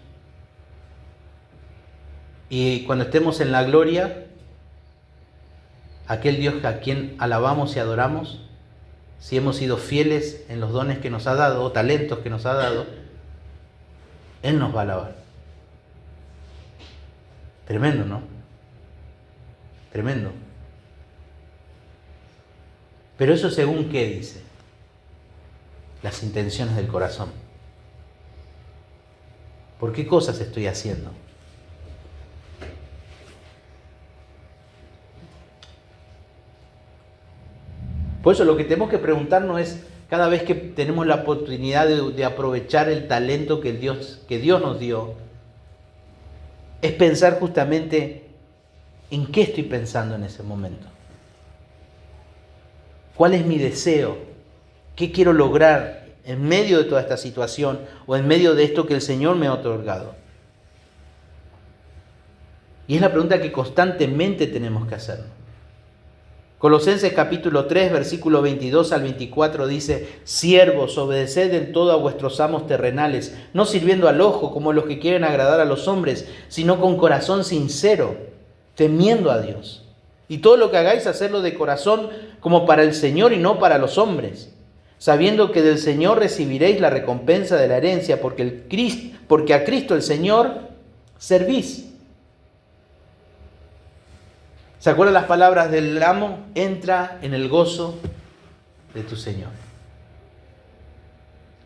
Y cuando estemos en la gloria, aquel Dios a quien alabamos y adoramos, si hemos sido fieles en los dones que nos ha dado, o talentos que nos ha dado, Él nos va a alabar. Tremendo, ¿no? Tremendo. Pero eso según qué dice. Las intenciones del corazón. ¿Por qué cosas estoy haciendo? Por eso lo que tenemos que preguntarnos es, cada vez que tenemos la oportunidad de aprovechar el talento que Dios nos dio, es pensar justamente en qué estoy pensando en ese momento. ¿Cuál es mi deseo? ¿Qué quiero lograr en medio de toda esta situación o en medio de esto que el Señor me ha otorgado? Y es la pregunta que constantemente tenemos que hacernos. Colosenses capítulo 3, versículo 22 al 24 dice: siervos, obedeced en todo a vuestros amos terrenales, no sirviendo al ojo como los que quieren agradar a los hombres, sino con corazón sincero, temiendo a Dios. Y todo lo que hagáis, hacerlo de corazón como para el Señor y no para los hombres, sabiendo que del Señor recibiréis la recompensa de la herencia, porque a Cristo el Señor servís. ¿Se acuerdan las palabras del amo? Entra en el gozo de tu Señor.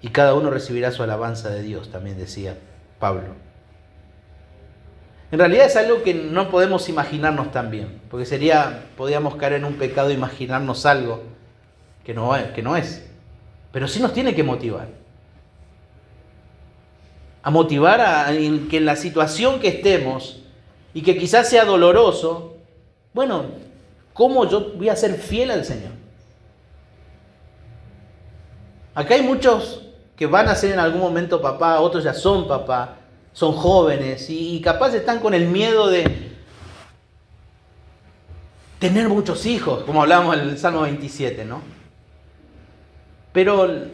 Y cada uno recibirá su alabanza de Dios, también decía Pablo. En realidad es algo que no podemos imaginarnos tan bien, porque podríamos caer en un pecado de imaginarnos algo que no es. Pero sí nos tiene que motivar. a motivar en que en la situación que estemos y que quizás sea doloroso, bueno, ¿cómo yo voy a ser fiel al Señor? Acá hay muchos que van a ser en algún momento papá, otros ya son papá, son jóvenes y capaz están con el miedo de tener muchos hijos, como hablamos en el Salmo 27, ¿no? Pero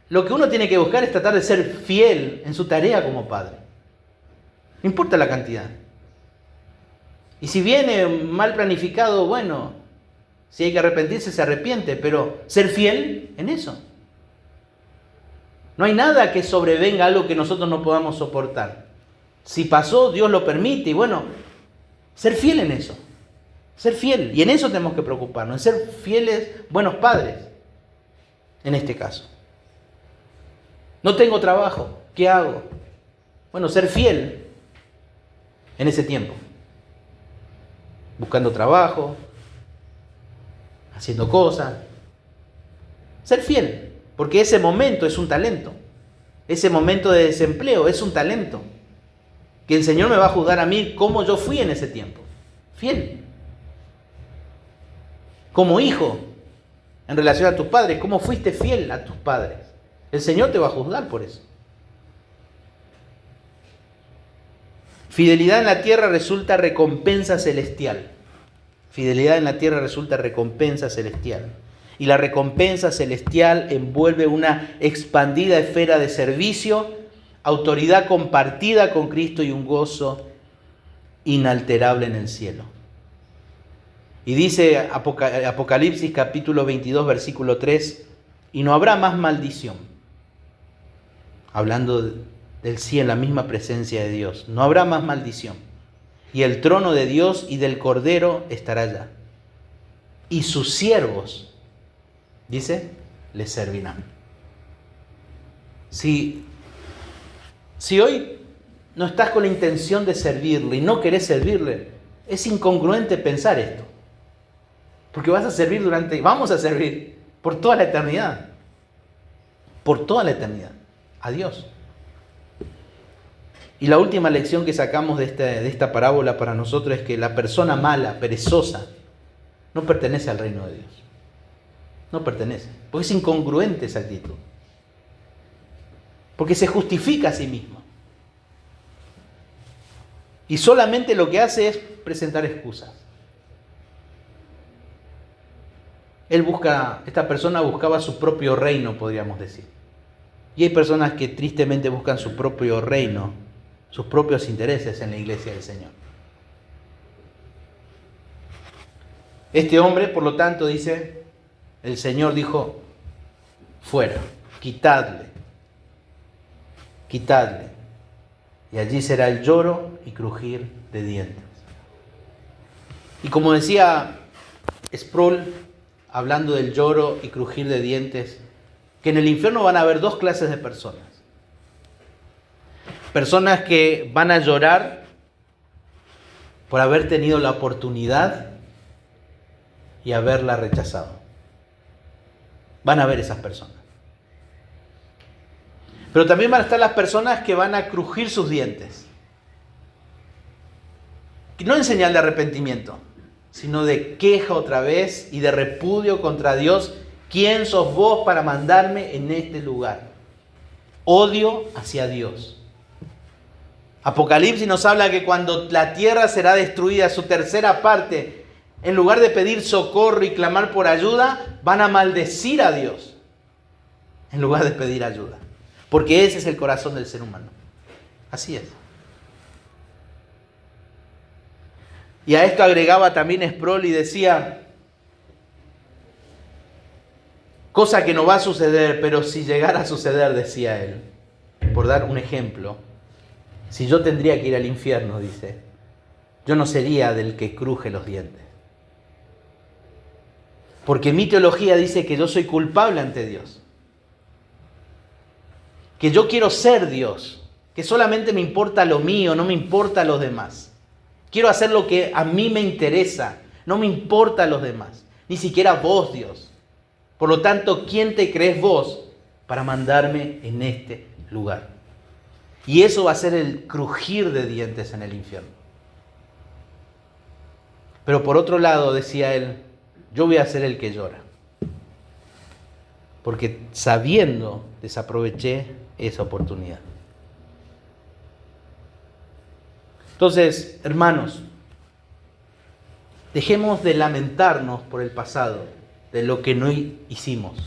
lo que uno tiene que buscar es tratar de ser fiel en su tarea como padre. No importa la cantidad. Y si viene mal planificado, bueno, si hay que arrepentirse, se arrepiente, pero ser fiel en eso. No hay nada que sobrevenga algo que nosotros no podamos soportar. Si pasó, Dios lo permite y bueno, ser fiel en eso. Ser fiel. Y en eso tenemos que preocuparnos, en ser fieles, buenos padres, en este caso. No tengo trabajo, ¿qué hago? Bueno, ser fiel en ese tiempo. Buscando trabajo, haciendo cosas. Ser fiel, porque ese momento es un talento. Ese momento de desempleo es un talento. Que el Señor me va a juzgar a mí cómo yo fui en ese tiempo. Fiel. Como hijo, en relación a tus padres, ¿cómo fuiste fiel a tus padres? El Señor te va a juzgar por eso. Fidelidad en la tierra resulta recompensa celestial. Fidelidad en la tierra resulta recompensa celestial. Y la recompensa celestial envuelve una expandida esfera de servicio, autoridad compartida con Cristo y un gozo inalterable en el cielo. Y dice Apocalipsis capítulo 22, versículo 3, y no habrá más maldición. Hablando del cielo, la misma presencia de Dios. No habrá más maldición. Y el trono de Dios y del Cordero estará allá. Y sus siervos, dice, les servirán. Si hoy no estás con la intención de servirle y no querés servirle, es incongruente pensar esto. Porque vamos a servir por toda la eternidad. Por toda la eternidad. A Dios. Y la última lección que sacamos de esta parábola para nosotros es que la persona mala, perezosa, no pertenece al reino de Dios. No pertenece. Porque es incongruente esa actitud. Porque se justifica a sí mismo. Y solamente lo que hace es presentar excusas. Esta persona buscaba su propio reino, podríamos decir. Y hay personas que tristemente buscan su propio reino, sus propios intereses en la iglesia del Señor. Este hombre, por lo tanto, dice, el Señor dijo, fuera, quitadle. Y allí será el lloro y crujir de dientes. Y como decía Sproul, hablando del lloro y crujir de dientes, que en el infierno van a haber dos clases de personas. Personas que van a llorar por haber tenido la oportunidad y haberla rechazado. Van a ver esas personas. Pero también van a estar las personas que van a crujir sus dientes. No en señal de arrepentimiento, sino de queja otra vez y de repudio contra Dios. ¿Quién sos vos para mandarme en este lugar? Odio hacia Dios. Apocalipsis nos habla que cuando la tierra será destruida, su tercera parte, en lugar de pedir socorro y clamar por ayuda, van a maldecir a Dios en lugar de pedir ayuda. Porque ese es el corazón del ser humano. Así es. Y a esto agregaba también Sproul y decía, cosa que no va a suceder, pero si llegara a suceder, decía él, por dar un ejemplo, si yo tendría que ir al infierno, dice, yo no sería del que cruje los dientes. Porque mi teología dice que yo soy culpable ante Dios. Que yo quiero ser Dios. Que solamente me importa lo mío, no me importa los demás. Quiero hacer lo que a mí me interesa. No me importa los demás. Ni siquiera vos, Dios. Por lo tanto, ¿quién te crees vos para mandarme en este lugar? Y eso va a ser el crujir de dientes en el infierno. Pero por otro lado, decía él, yo voy a ser el que llora. Porque sabiendo, desaproveché esa oportunidad. Entonces, hermanos, dejemos de lamentarnos por el pasado, de lo que no hicimos.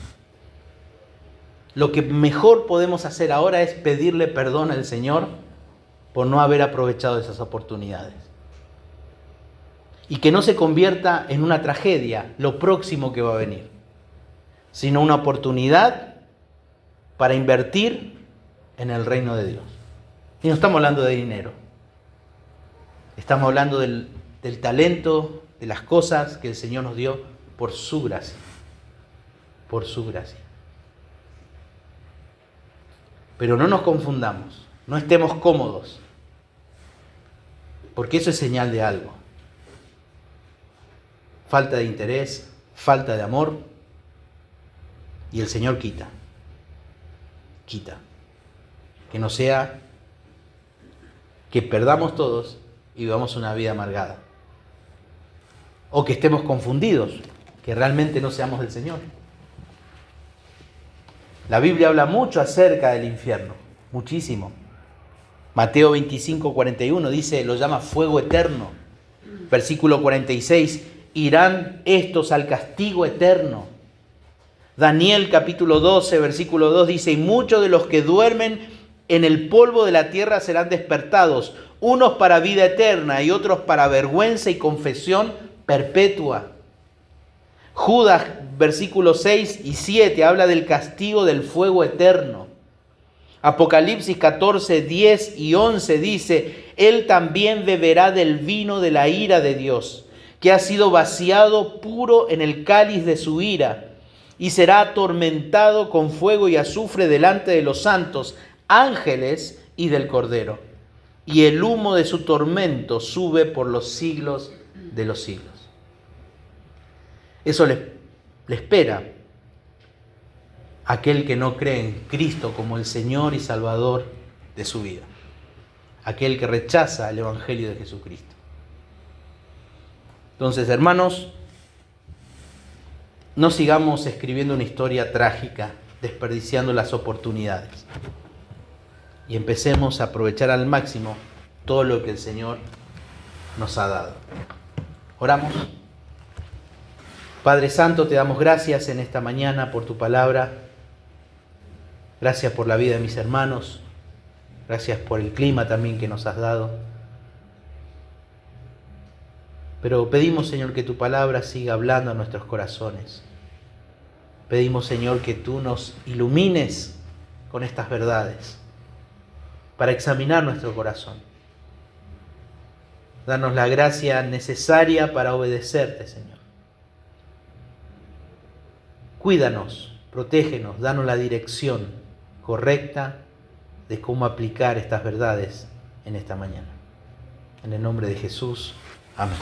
Lo que mejor podemos hacer ahora es pedirle perdón al Señor por no haber aprovechado esas oportunidades. Y que no se convierta en una tragedia lo próximo que va a venir, sino una oportunidad para invertir en el reino de Dios. Y no estamos hablando de dinero. Estamos hablando del talento, de las cosas que el Señor nos dio por su gracia. Por su gracia. Pero no nos confundamos, no estemos cómodos, porque eso es señal de algo. Falta de interés, falta de amor, y el Señor quita. Que no sea que perdamos todos y vivamos una vida amargada. O que estemos confundidos, que realmente no seamos del Señor. La Biblia habla mucho acerca del infierno, muchísimo. Mateo 25:41 dice, lo llama fuego eterno. Versículo 46, irán estos al castigo eterno. Daniel capítulo 12, versículo 2 dice, y muchos de los que duermen en el polvo de la tierra serán despertados, unos para vida eterna y otros para vergüenza y confesión perpetua. Judas, versículos 6 y 7, habla del castigo del fuego eterno. Apocalipsis 14, 10 y 11 dice, él también beberá del vino de la ira de Dios, que ha sido vaciado puro en el cáliz de su ira, y será atormentado con fuego y azufre delante de los santos, ángeles y del Cordero. Y el humo de su tormento sube por los siglos de los siglos. Eso le espera a aquel que no cree en Cristo como el Señor y Salvador de su vida. Aquel que rechaza el Evangelio de Jesucristo. Entonces, hermanos, no sigamos escribiendo una historia trágica, desperdiciando las oportunidades. Y empecemos a aprovechar al máximo todo lo que el Señor nos ha dado. Oramos. Padre Santo, te damos gracias en esta mañana por tu palabra. Gracias por la vida de mis hermanos. Gracias por el clima también que nos has dado. Pero pedimos, Señor, que tu palabra siga hablando a nuestros corazones. Pedimos, Señor, que tú nos ilumines con estas verdades para examinar nuestro corazón. Danos la gracia necesaria para obedecerte, Señor. Cuídanos, protégenos, danos la dirección correcta de cómo aplicar estas verdades en esta mañana. En el nombre de Jesús. Amén.